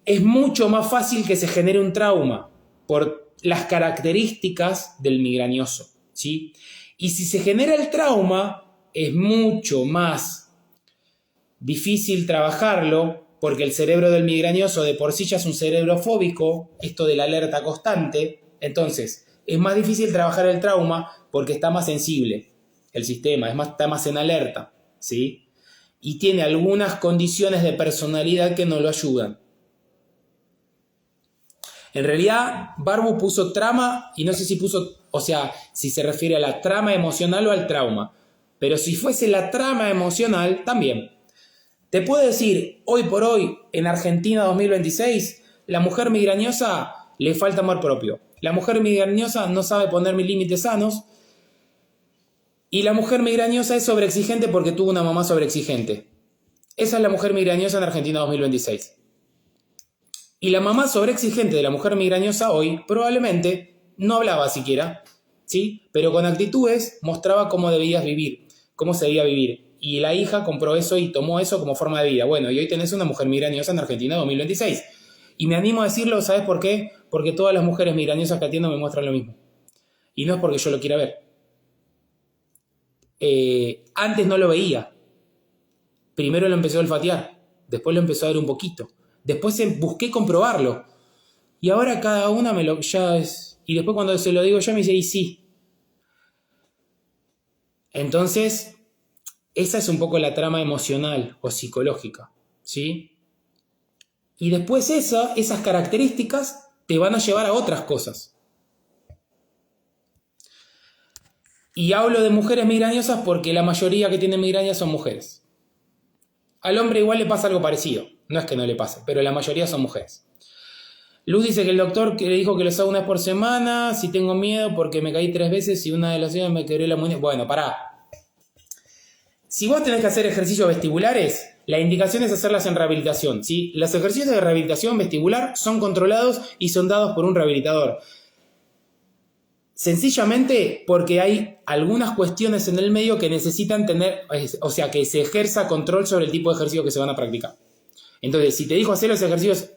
es mucho más fácil que se genere un trauma por las características del migrañoso, ¿sí? Y si se genera el trauma, es mucho más difícil trabajarlo porque el cerebro del migrañoso de por sí ya es un cerebro fóbico, esto de la alerta constante. Entonces, es más difícil trabajar el trauma porque está más sensible el sistema, está más en alerta, ¿sí? Y tiene algunas condiciones de personalidad que no lo ayudan. En realidad, Barbu puso trama y no sé si puso, o sea, si se refiere a la trama emocional o al trauma. Pero si fuese la trama emocional, también. Te puedo decir, hoy por hoy, en Argentina 2026, la mujer migrañosa le falta amor propio. La mujer migrañosa no sabe poner límites sanos. Y la mujer migrañosa es sobreexigente porque tuvo una mamá sobreexigente. Esa es la mujer migrañosa en Argentina 2026. Y la mamá sobreexigente de la mujer migrañosa hoy probablemente no hablaba siquiera, ¿sí? Pero con actitudes mostraba cómo debías vivir, cómo se debía vivir. Y la hija compró eso y tomó eso como forma de vida. Bueno, y hoy tenés una mujer migrañosa en Argentina 2026. Y me animo a decirlo, ¿sabes por qué? Porque todas las mujeres migrañosas que atiendo me muestran lo mismo. Y no es porque yo lo quiera ver. Antes no lo veía. Primero lo empezó a olfatear, después lo empezó a ver un poquito. Después busqué comprobarlo. Y ahora cada una me lo... ya es... Y después cuando se lo digo yo me dice, y sí. Entonces, esa es un poco la trama emocional o psicológica, ¿sí? Y después esas características te van a llevar a otras cosas. Y hablo de mujeres migrañosas porque la mayoría que tienen migraña son mujeres. Al hombre igual le pasa algo parecido. No es que no le pase, pero la mayoría son mujeres. Luz dice que el doctor que le dijo que los hago una vez por semana, si tengo miedo porque me caí 3 veces y una de las veces me quebré la muñeca. Bueno, pará. Si vos tenés que hacer ejercicios vestibulares, la indicación es hacerlas en rehabilitación, ¿sí? Los ejercicios de rehabilitación vestibular son controlados y son dados por un rehabilitador. Sencillamente porque hay algunas cuestiones en el medio que necesitan tener, o sea, que se ejerza control sobre el tipo de ejercicio que se van a practicar. Entonces, si te dijo hacer los ejercicios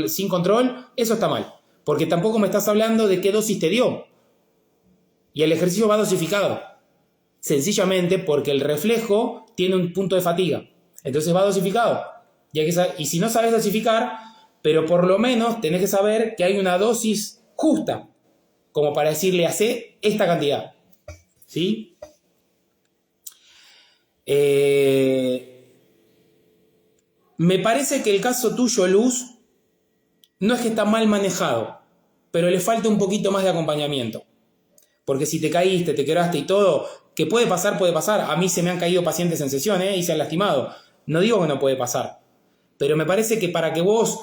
sin control, eso está mal. Porque tampoco me estás hablando de qué dosis te dio. Y el ejercicio va dosificado. Sencillamente porque el reflejo tiene un punto de fatiga. Entonces va dosificado. Y si no sabes dosificar, pero por lo menos tenés que saber que hay una dosis justa. Como para decirle, hace esta cantidad. ¿Sí? Me parece que el caso tuyo, Luz, no es que está mal manejado, pero le falta un poquito más de acompañamiento. Porque si te caíste, te quebraste y todo, que puede pasar, puede pasar. A mí se me han caído pacientes en sesión, y se han lastimado. No digo que no puede pasar. Pero me parece que para que vos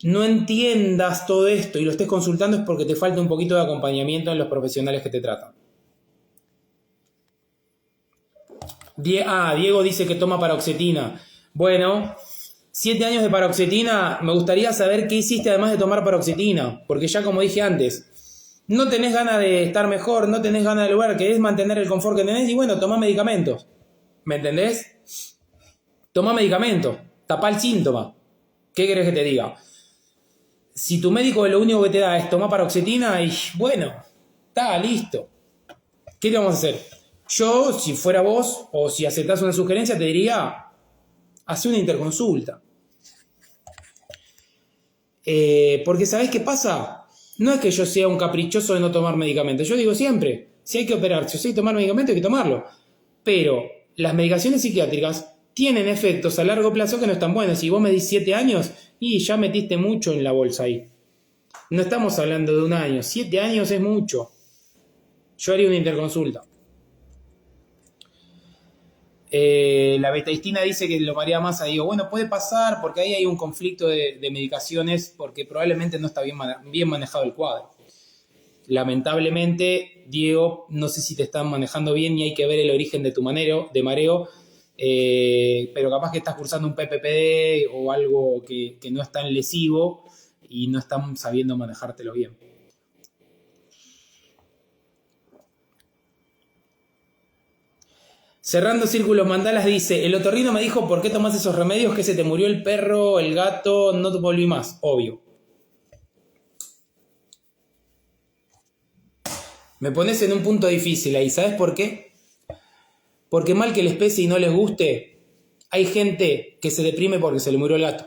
no entiendas todo esto y lo estés consultando es porque te falta un poquito de acompañamiento en los profesionales que te tratan. Diego dice que toma paroxetina. Bueno, 7 años de paroxetina, me gustaría saber qué hiciste además de tomar paroxetina, porque ya como dije antes, no tenés ganas de estar mejor, no tenés ganas de lograr, querés mantener el confort que tenés y bueno, tomá medicamentos. ¿Me entendés? Tomá medicamentos, tapá el síntoma. ¿Qué querés que te diga? Si tu médico lo único que te da es tomar paroxetina y bueno, está listo. ¿Qué te vamos a hacer? Yo, si fuera vos, o si aceptás una sugerencia, te diría, hacé una interconsulta. Porque ¿sabés qué pasa? No es que yo sea un caprichoso de no tomar medicamentos. Yo digo siempre, si hay que operar, si hay que tomar medicamento, hay que tomarlo. Pero las medicaciones psiquiátricas tienen efectos a largo plazo que no están buenos. Si vos me dis 7 años, y ya metiste mucho en la bolsa ahí. No estamos hablando de 1 año, 7 años es mucho. Yo haría una interconsulta. La betahistina dice que lo marea más. Digo, bueno, puede pasar porque ahí hay un conflicto de medicaciones porque probablemente no está bien manejado el cuadro. Lamentablemente, Diego, no sé si te están manejando bien y hay que ver el origen de tu mareo, pero capaz que estás cursando un PPPD o algo que no es tan lesivo y no están sabiendo manejártelo bien. Cerrando círculos mandalas dice, el otorrino me dijo, ¿por qué tomás esos remedios? Que se te murió el perro, el gato, no te volví más, obvio. Me pones en un punto difícil ahí, ¿sabes por qué? Porque mal que les pese y no les guste, hay gente que se deprime porque se le murió el gato.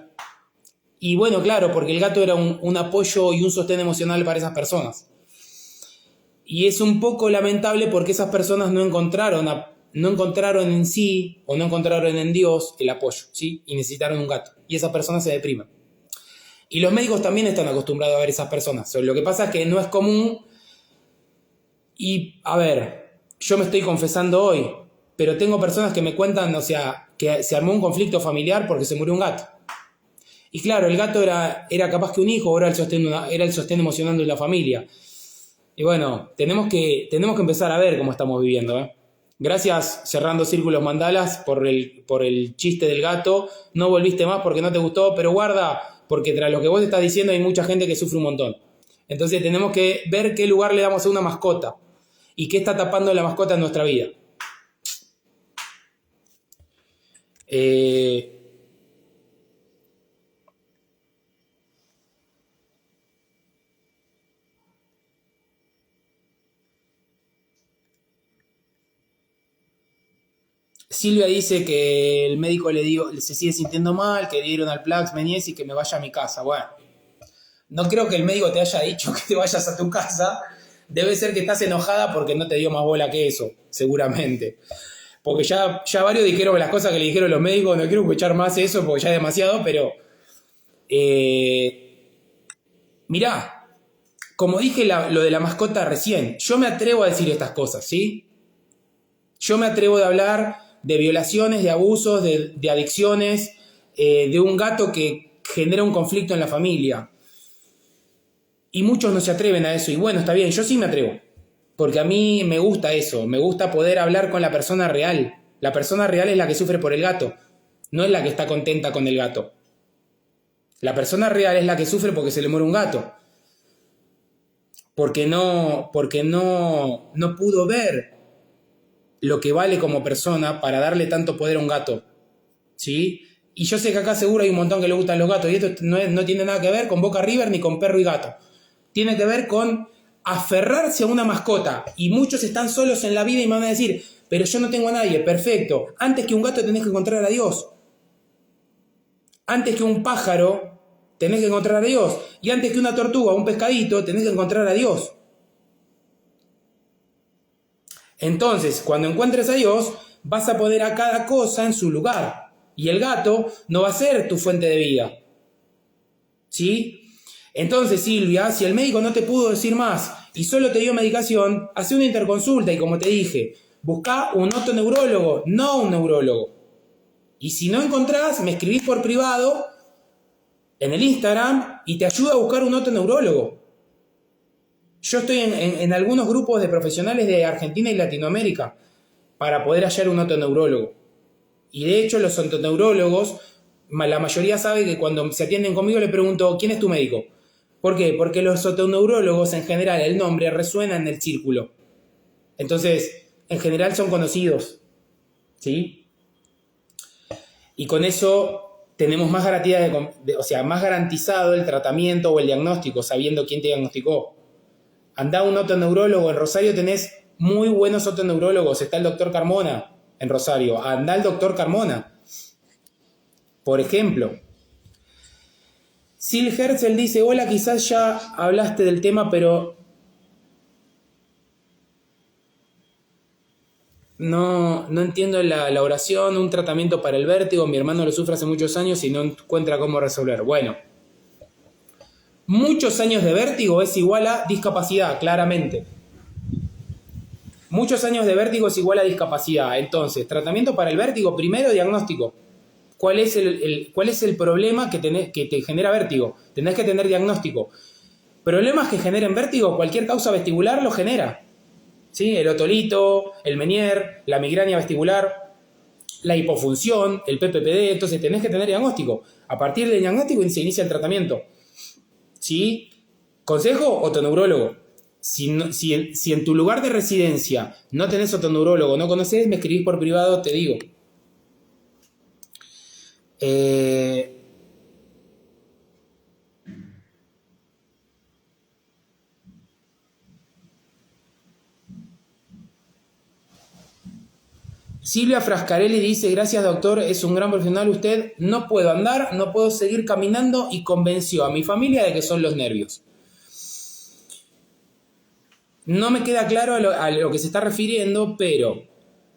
Y bueno, claro, porque el gato era un apoyo y un sostén emocional para esas personas. Y es un poco lamentable porque esas personas no encontraron en sí o no encontraron en Dios el apoyo, ¿sí? Y necesitaron un gato. Y esas personas se deprimen. Y los médicos también están acostumbrados a ver esas personas. Lo que pasa es que no es común. Y, a ver, yo me estoy confesando hoy, pero tengo personas que me cuentan, o sea, que se armó un conflicto familiar porque se murió un gato. Y claro, el gato era capaz que un hijo, era el sostén emocional de la familia. Y bueno, tenemos que empezar a ver cómo estamos viviendo, ¿eh? Gracias, cerrando círculos mandalas, por el chiste del gato. No volviste más porque no te gustó, pero guarda, porque tras lo que vos estás diciendo hay mucha gente que sufre un montón. Entonces tenemos que ver qué lugar le damos a una mascota y qué está tapando la mascota en nuestra vida. Silvia dice que el médico se sigue sintiendo mal, que dieron al Plax Meñez y que me vaya a mi casa. Bueno, no creo que el médico te haya dicho que te vayas a tu casa. Debe ser que estás enojada porque no te dio más bola que eso, seguramente. Porque ya varios dijeron las cosas que le dijeron los médicos. No quiero escuchar más eso porque ya es demasiado, pero... mirá, como dije lo de la mascota recién, yo me atrevo a decir estas cosas, ¿sí? Yo me atrevo a hablar de violaciones, de abusos, de adicciones, de un gato que genera un conflicto en la familia. Y muchos no se atreven a eso. Y bueno, está bien, yo sí me atrevo. Porque a mí me gusta eso, me gusta poder hablar con la persona real. La persona real es la que sufre por el gato, no es la que está contenta con el gato. La persona real es la que sufre porque se le muere un gato. Porque no pudo ver lo que vale como persona para darle tanto poder a un gato. ¿Sí? Y yo sé que acá seguro hay un montón que le gustan los gatos y esto no tiene nada que ver con Boca River ni con perro y gato. Tiene que ver con aferrarse a una mascota. Y muchos están solos en la vida y me van a decir, pero yo no tengo a nadie. Perfecto. Antes que un gato tenés que encontrar a Dios. Antes que un pájaro tenés que encontrar a Dios. Y antes que una tortuga o un pescadito tenés que encontrar a Dios. Entonces, cuando encuentres a Dios, vas a poner a cada cosa en su lugar. Y el gato no va a ser tu fuente de vida. ¿Sí? Entonces, Silvia, si el médico no te pudo decir más y solo te dio medicación, hace una interconsulta y como te dije, busca un otoneurólogo, no un neurólogo. Y si no encontrás, me escribís por privado en el Instagram y te ayudo a buscar un otoneurólogo. Yo estoy en algunos grupos de profesionales de Argentina y Latinoamérica para poder hallar un otoneurólogo. Y de hecho los otoneurólogos, la mayoría sabe que cuando se atienden conmigo le pregunto, ¿quién es tu médico? ¿Por qué? Porque los otoneurólogos en general, el nombre resuena en el círculo. Entonces, en general son conocidos. ¿Sí? Y con eso tenemos más garantía más garantizado el tratamiento o el diagnóstico, sabiendo quién te diagnosticó. Andá a un otoneurólogo. En Rosario tenés muy buenos otoneurólogos. Está el doctor Carmona en Rosario. Andá al doctor Carmona. Por ejemplo. Sil Herzl dice, hola, quizás ya hablaste del tema, pero no entiendo la oración, un tratamiento para el vértigo. Mi hermano lo sufre hace muchos años y no encuentra cómo resolver. Bueno, muchos años de vértigo es igual a discapacidad, claramente. Muchos años de vértigo es igual a discapacidad. Entonces, tratamiento para el vértigo, primero diagnóstico. ¿Cuál es el problema que te genera vértigo? Tenés que tener diagnóstico. Problemas que generen vértigo, cualquier causa vestibular lo genera. ¿Sí? El otolito, el Meniere, la migraña vestibular, la hipofunción, el PPPD. Entonces tenés que tener diagnóstico. A partir del diagnóstico se inicia el tratamiento. ¿Sí? Consejo, otoneurólogo. Si en tu lugar de residencia no tenés otoneurólogo, no conocés, me escribís por privado, te digo. Silvia Frascarelli dice, gracias doctor, es un gran profesional usted, no puedo andar, no puedo seguir caminando y convenció a mi familia de que son los nervios. No me queda claro a lo que se está refiriendo, pero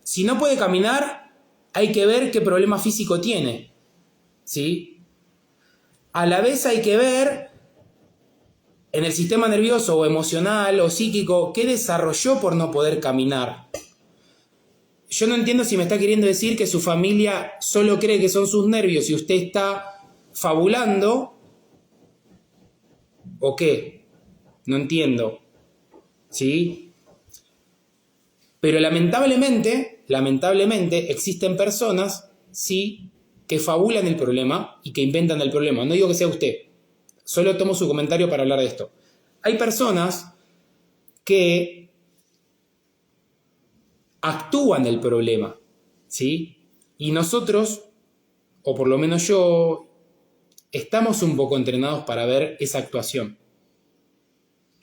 si no puede caminar, hay que ver qué problema físico tiene, ¿sí? A la vez hay que ver en el sistema nervioso o emocional o psíquico qué desarrolló por no poder caminar. Yo no entiendo si me está queriendo decir que su familia solo cree que son sus nervios y usted está fabulando o qué. No entiendo. ¿Sí? Pero lamentablemente existen personas, sí, que fabulan el problema y que inventan el problema. No digo que sea usted. Solo tomo su comentario para hablar de esto. Hay personas que actúan el problema, ¿sí? Y nosotros, o por lo menos yo, estamos un poco entrenados para ver esa actuación.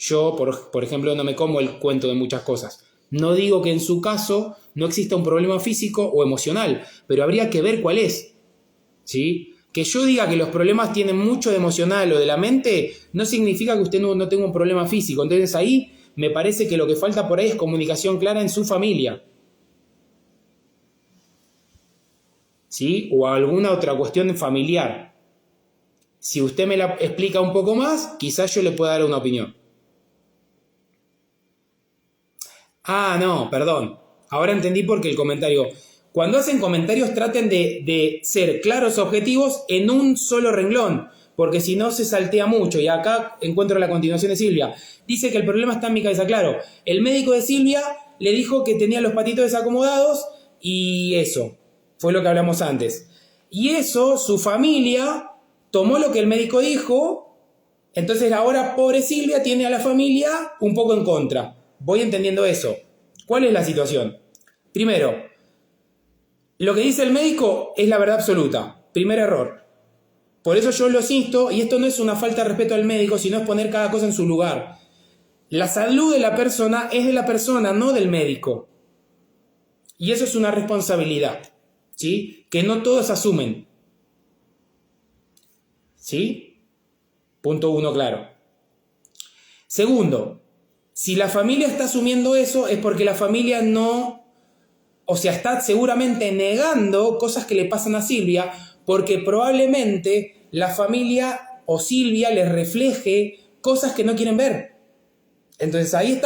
Yo, por ejemplo, no me como el cuento de muchas cosas. No digo que en su caso no exista un problema físico o emocional, pero habría que ver cuál es, ¿sí? Que yo diga que los problemas tienen mucho de emocional o de la mente, no significa que usted no tenga un problema físico. Entonces ahí me parece que lo que falta por ahí es comunicación clara en su familia, ¿sí? O alguna otra cuestión familiar. Si usted me la explica un poco más, quizás yo le pueda dar una opinión. Ah, no, perdón. Ahora entendí por qué el comentario. Cuando hacen comentarios traten de ser claros, objetivos en un solo renglón, porque si no se saltea mucho. Y acá encuentro la continuación de Silvia. Dice que el problema está en mi cabeza. Claro, el médico de Silvia le dijo que tenía los patitos desacomodados y eso. Fue lo que hablamos antes. Y eso, su familia tomó lo que el médico dijo. Entonces ahora, pobre Silvia, tiene a la familia un poco en contra. Voy entendiendo eso. ¿Cuál es la situación? Primero, lo que dice el médico es la verdad absoluta. Primer error. Por eso yo los insto, y esto no es una falta de respeto al médico, sino es poner cada cosa en su lugar. La salud de la persona es de la persona, no del médico. Y eso es una responsabilidad, ¿sí? Que no todos asumen. ¿Sí? Punto 1 claro. Segundo, si la familia está asumiendo eso es porque la familia no, o sea, está seguramente negando cosas que le pasan a Silvia, porque probablemente la familia o Silvia les refleje cosas que no quieren ver. Entonces ahí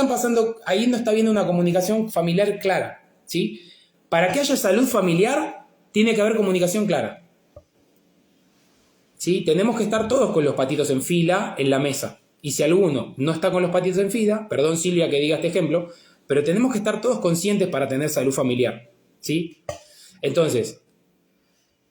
no está habiendo una comunicación familiar clara, ¿sí? Para que haya salud familiar tiene que haber comunicación clara, ¿sí? Tenemos que estar todos con los patitos en fila en la mesa. Y si alguno no está con los patitos en fila, perdón Silvia que diga este ejemplo, pero tenemos que estar todos conscientes para tener salud familiar, ¿sí? Entonces,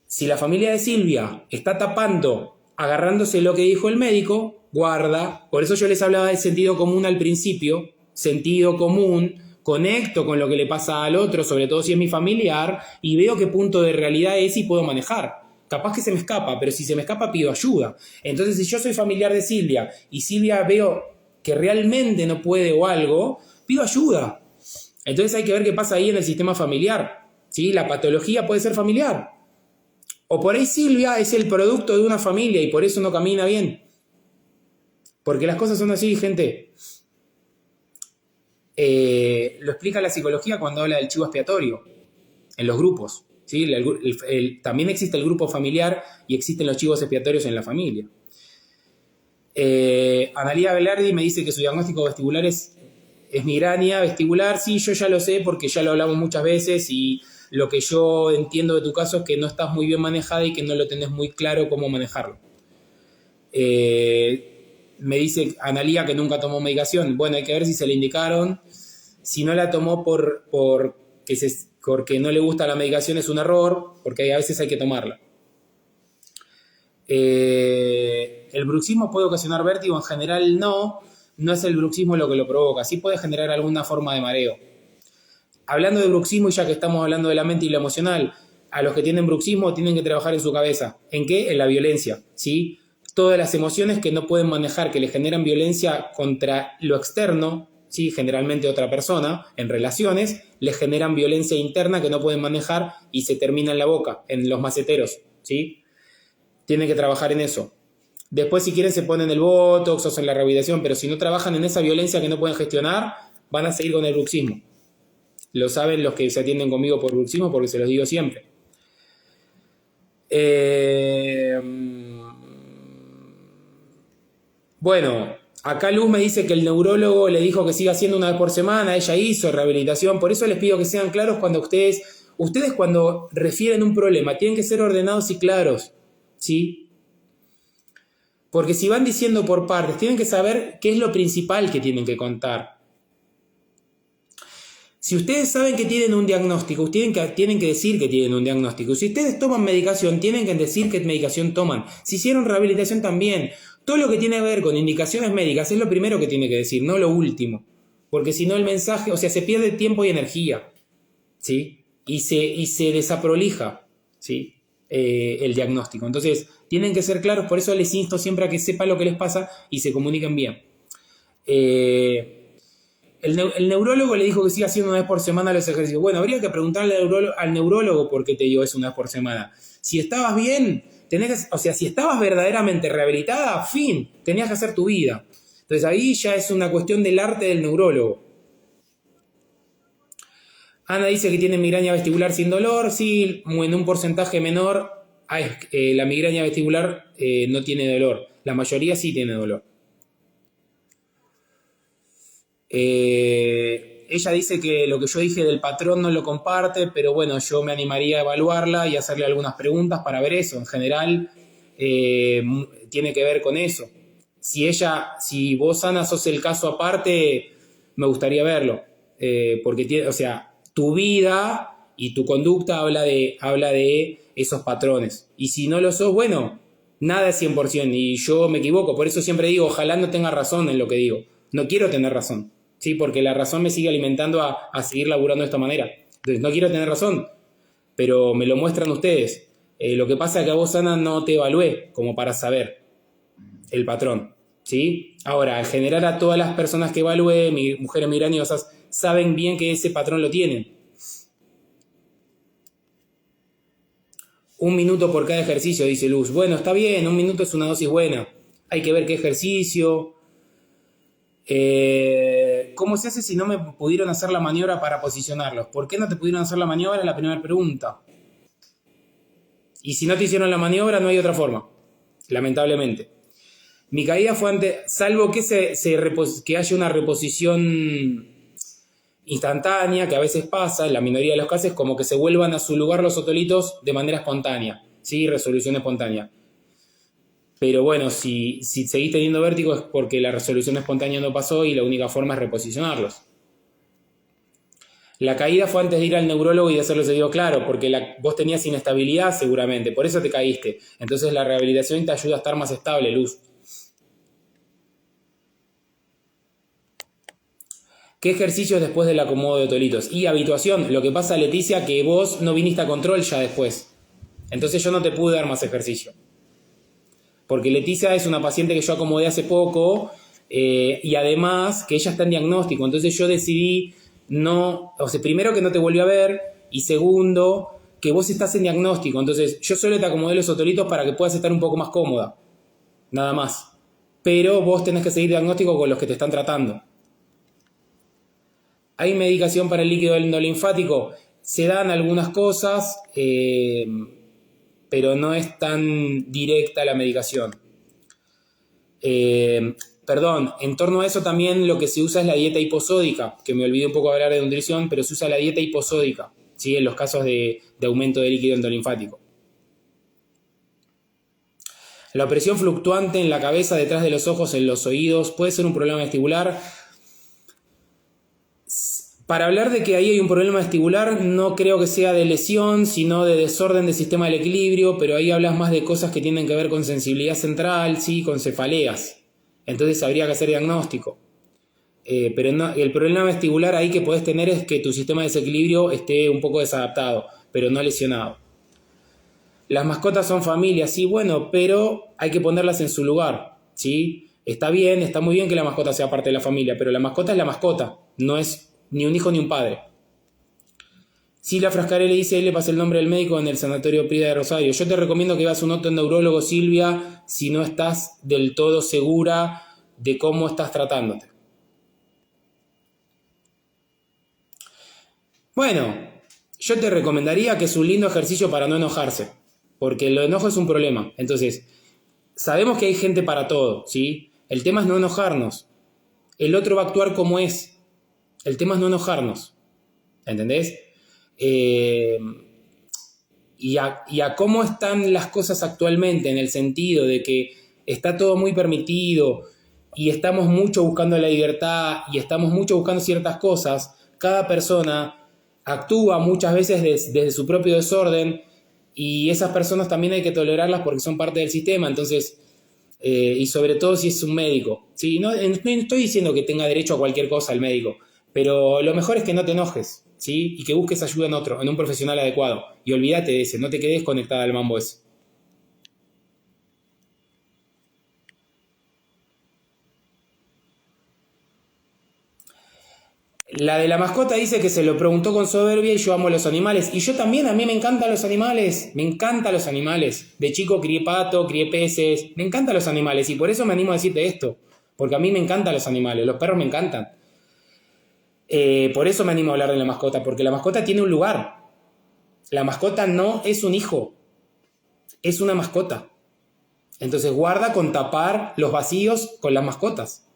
si la familia de Silvia está tapando, agarrándose lo que dijo el médico, guarda. Por eso yo les hablaba del sentido común al principio. Sentido común, conecto con lo que le pasa al otro, sobre todo si es mi familiar, y veo qué punto de realidad es y puedo manejar. Capaz que se me escapa, pero si se me escapa pido ayuda. Entonces, si yo soy familiar de Silvia y Silvia veo que realmente no puede o algo, pido ayuda. Entonces hay que ver qué pasa ahí en el sistema familiar, ¿sí? La patología puede ser familiar. O por ahí Silvia es el producto de una familia y por eso no camina bien. Porque las cosas son así, gente. Lo explica la psicología cuando habla del chivo expiatorio en los grupos, ¿sí? También existe el grupo familiar y existen los chivos expiatorios en la familia. Analía Velardi me dice que su diagnóstico vestibular es es migraña vestibular, sí, yo ya lo sé porque ya lo hablamos muchas veces y lo que yo entiendo de tu caso es que no estás muy bien manejada y que no lo tenés muy claro cómo manejarlo. Me dice Analía que nunca tomó medicación. Bueno, hay que ver si se le indicaron. Si no la tomó porque no le gusta la medicación es un error, porque a veces hay que tomarla. ¿El bruxismo puede ocasionar vértigo? En general no es el bruxismo lo que lo provoca. Sí puede generar alguna forma de mareo. Hablando de bruxismo, y ya que estamos hablando de la mente y lo emocional, a los que tienen bruxismo tienen que trabajar en su cabeza. ¿En qué? En la violencia, ¿sí? Todas las emociones que no pueden manejar, que le generan violencia contra lo externo, ¿sí? Generalmente otra persona, en relaciones, les generan violencia interna que no pueden manejar y se termina en la boca, en los maceteros, ¿sí? Tienen que trabajar en eso. Después, si quieren, se ponen el botox o hacen la rehabilitación, pero si no trabajan en esa violencia que no pueden gestionar, van a seguir con el bruxismo. Lo saben los que se atienden conmigo por bruxismo porque se los digo siempre. Bueno, acá Luz me dice que el neurólogo le dijo que siga haciendo una vez por semana, ella hizo rehabilitación, por eso les pido que sean claros cuando ustedes cuando refieren un problema, tienen que ser ordenados y claros, ¿sí? Porque si van diciendo por partes, tienen que saber qué es lo principal que tienen que contar. Si ustedes saben que tienen un diagnóstico, tienen que decir que tienen un diagnóstico. Si ustedes toman medicación, tienen que decir qué medicación toman. Si hicieron rehabilitación también. Todo lo que tiene que ver con indicaciones médicas es lo primero que tiene que decir, no lo último. Porque si no el mensaje, o sea, se pierde tiempo y energía, ¿sí? Y se desaprolija, ¿sí? El diagnóstico. Entonces, tienen que ser claros, por eso les insto siempre a que sepan lo que les pasa y se comuniquen bien. El neurólogo le dijo que siga haciendo una vez por semana los ejercicios. Bueno, habría que preguntarle al neurólogo por qué te dio eso una vez por semana. Si estabas bien, si estabas verdaderamente rehabilitada, fin, tenías que hacer tu vida. Entonces ahí ya es una cuestión del arte del neurólogo. Ana dice que tiene migraña vestibular sin dolor. Sí, en un porcentaje menor, la migraña vestibular no tiene dolor. La mayoría sí tiene dolor. Ella dice que lo que yo dije del patrón no lo comparte, pero bueno, yo me animaría a evaluarla y hacerle algunas preguntas para ver eso. En general, tiene que ver con eso. Si vos, Ana, sos el caso aparte, me gustaría verlo. Porque tu vida y tu conducta habla de esos patrones. Y si no lo sos, bueno, nada es 100%. Y yo me equivoco. Por eso siempre digo, ojalá no tenga razón en lo que digo. No quiero tener razón. Sí, porque la razón me sigue alimentando a seguir laburando de esta manera. Entonces, no quiero tener razón, pero me lo muestran ustedes. Lo que pasa es que a vos, Ana, no te evalué como para saber el patrón, ¿sí? Ahora, en general a todas las personas que evalué, mujeres migrañosas, saben bien que ese patrón lo tienen. 1 minuto por cada ejercicio, dice Luz. Bueno, está bien, 1 minuto es una dosis buena. Hay que ver qué ejercicio. ¿Cómo se hace si no me pudieron hacer la maniobra para posicionarlos? ¿Por qué no te pudieron hacer la maniobra? Es la primera pregunta. Y si no te hicieron la maniobra, no hay otra forma, lamentablemente. Mi caída fue antes, salvo que que haya una reposición instantánea, que a veces pasa, en la minoría de los casos, como que se vuelvan a su lugar los otolitos de manera espontánea, ¿sí? Resolución espontánea. Pero bueno, si seguís teniendo vértigo es porque la resolución espontánea no pasó y la única forma es reposicionarlos. La caída fue antes de ir al neurólogo y de hacerlo seguido, claro, porque vos tenías inestabilidad seguramente, por eso te caíste. Entonces la rehabilitación te ayuda a estar más estable, Luz. ¿Qué ejercicios después del acomodo de otolitos? Y habituación. Lo que pasa, Leticia, que vos no viniste a control ya después. Entonces yo no te pude dar más ejercicio. Porque Leticia es una paciente que yo acomodé hace poco y además que ella está en diagnóstico. Entonces yo decidí primero que no te volví a ver y segundo que vos estás en diagnóstico. Entonces yo solo te acomodé los otolitos para que puedas estar un poco más cómoda. Nada más. Pero vos tenés que seguir diagnóstico con los que te están tratando. ¿Hay medicación para el líquido endolinfático? Se dan algunas cosas, pero no es tan directa la medicación. Perdón, en torno a eso también lo que se usa es la dieta hiposódica, que me olvidé un poco de hablar de nutrición, pero se usa la dieta hiposódica, ¿sí? En los casos de aumento de líquido endolinfático. La presión fluctuante en la cabeza, detrás de los ojos, en los oídos, puede ser un problema vestibular. Para hablar de que ahí hay un problema vestibular, no creo que sea de lesión, sino de desorden del sistema del equilibrio, pero ahí hablas más de cosas que tienen que ver con sensibilidad central, ¿sí? Con cefaleas. Entonces habría que hacer diagnóstico. Pero no, el problema vestibular ahí que podés tener es que tu sistema de desequilibrio esté un poco desadaptado, pero no lesionado. Las mascotas son familias, sí, bueno, pero hay que ponerlas en su lugar, ¿sí? Está bien, está muy bien que la mascota sea parte de la familia, pero la mascota es la mascota, no es ni un hijo ni un padre. Silvia Frascarelli dice, ahí le pasé el nombre del médico en el Sanatorio Prida de Rosario. Yo te recomiendo que veas un otoneurólogo, Silvia, si no estás del todo segura de cómo estás tratándote. Bueno, yo te recomendaría que es un lindo ejercicio para no enojarse, porque el enojo es un problema. Entonces, sabemos que hay gente para todo, ¿sí? El tema es no enojarnos. El otro va a actuar como es. El tema es no enojarnos, ¿entendés? Y a cómo están las cosas actualmente, en el sentido de que está todo muy permitido y estamos mucho buscando la libertad y estamos mucho buscando ciertas cosas, cada persona actúa muchas veces desde su propio desorden y esas personas también hay que tolerarlas porque son parte del sistema, entonces, y sobre todo si es un médico, ¿sí? No estoy diciendo que tenga derecho a cualquier cosa el médico, pero lo mejor es que no te enojes, ¿sí? Y que busques ayuda en un profesional adecuado. Y olvídate de ese, no te quedes conectada al mambo ese. La de la mascota dice que se lo preguntó con soberbia y yo amo los animales. Y yo también, a mí me encantan los animales. Me encantan los animales. De chico crié pato, crié peces. Me encantan los animales y por eso me animo a decirte esto. Porque a mí me encantan los animales. Los perros me encantan. Por eso me animo a hablar de la mascota, porque la mascota tiene un lugar. La mascota no es un hijo, es una mascota. Entonces guarda con tapar los vacíos con las mascotas.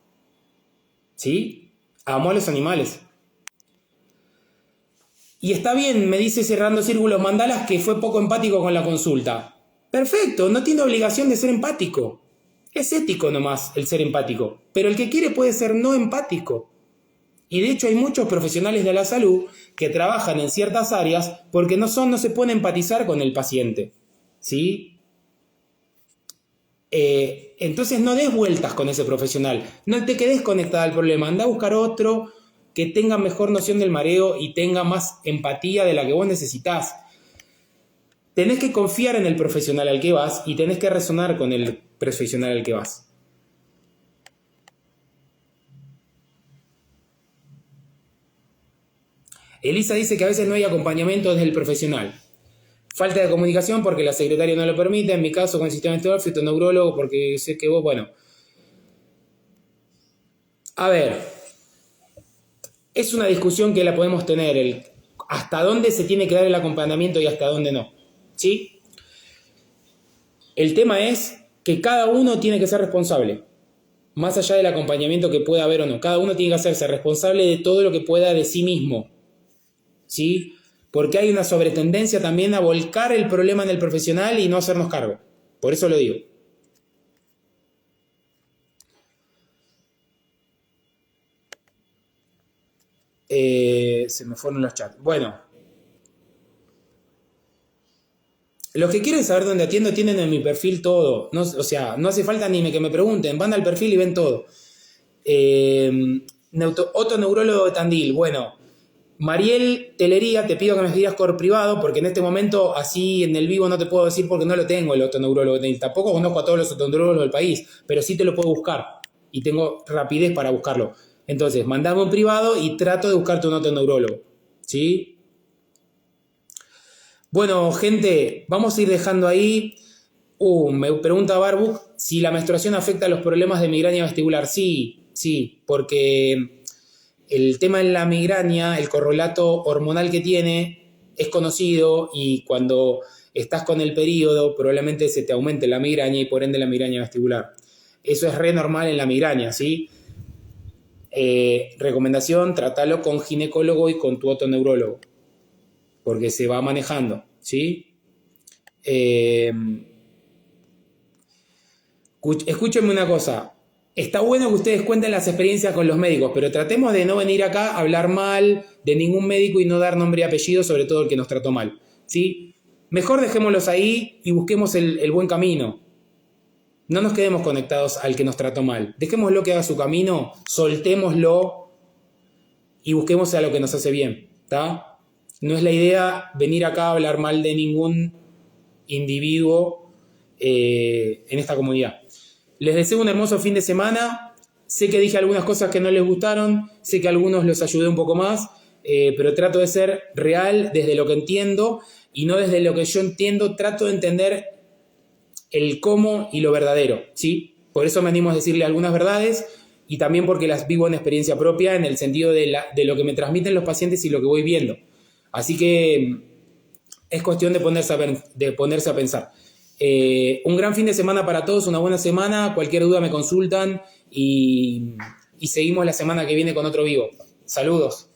¿Sí? Amo a los animales. Y está bien, me dice cerrando círculos mandalas que fue poco empático con la consulta. Perfecto, no tiene obligación de ser empático. Es ético nomás el ser empático, pero el que quiere puede ser no empático. Y de hecho hay muchos profesionales de la salud que trabajan en ciertas áreas porque no se puede empatizar con el paciente, ¿sí? Entonces no des vueltas con ese profesional, no te quedes conectada al problema, anda a buscar otro que tenga mejor noción del mareo y tenga más empatía de la que vos necesitás. Tenés que confiar en el profesional al que vas y tenés que resonar con el profesional al que vas. Elisa dice que a veces no hay acompañamiento desde el profesional. Falta de comunicación porque la secretaria no lo permite. En mi caso, con el sistema vestibular, fui neurólogo porque sé que vos, bueno. A ver, es una discusión que la podemos tener, hasta dónde se tiene que dar el acompañamiento y hasta dónde no. ¿Sí? El tema es que cada uno tiene que ser responsable. Más allá del acompañamiento que pueda haber o no. Cada uno tiene que hacerse responsable de todo lo que pueda de sí mismo. ¿Sí? Porque hay una sobretendencia también a volcar el problema en el profesional y no hacernos cargo. Por eso lo digo. Se me fueron los chats. Bueno. Los que quieren saber dónde atiendo tienen en mi perfil todo. No, o sea, no hace falta ni que me pregunten. Van al perfil y ven todo. Otoneurólogo de Tandil. Bueno. Mariel Telería, te pido que me digas por privado, porque en este momento, así en el vivo, no te puedo decir porque no lo tengo el otoneurólogo. Tampoco conozco a todos los otoneurólogos del país, pero sí te lo puedo buscar y tengo rapidez para buscarlo. Entonces, mandame un privado y trato de buscarte un otoneurólogo. ¿Sí? Bueno, gente, vamos a ir dejando ahí. Me pregunta Barbuk si la menstruación afecta a los problemas de migraña vestibular. Sí, porque el tema en la migraña, el correlato hormonal que tiene es conocido y cuando estás con el periodo probablemente se te aumente la migraña y por ende la migraña vestibular. Eso es re normal en la migraña, ¿sí? Recomendación, tratalo con ginecólogo y con tu otoneurólogo, porque se va manejando, ¿sí? Escúchenme una cosa. Está bueno que ustedes cuenten las experiencias con los médicos, pero tratemos de no venir acá a hablar mal de ningún médico y no dar nombre y apellido, sobre todo el que nos trató mal, ¿sí? Mejor dejémoslos ahí y busquemos el buen camino. No nos quedemos conectados al que nos trató mal. Dejémoslo que haga su camino, soltémoslo y busquemos a lo que nos hace bien, ¿está? No es la idea venir acá a hablar mal de ningún individuo en esta comunidad. Les deseo un hermoso fin de semana. Sé que dije algunas cosas que no les gustaron, sé que a algunos los ayudé un poco más, pero trato de ser real desde lo que entiendo y no desde lo que yo entiendo. Trato de entender el cómo y lo verdadero, ¿sí? Por eso me animo a decirle algunas verdades y también porque las vivo en experiencia propia en el sentido de lo que me transmiten los pacientes y lo que voy viendo. Así que es cuestión de ponerse a pensar. Un gran fin de semana para todos, una buena semana. Cualquier duda me consultan y seguimos la semana que viene con otro vivo. Saludos.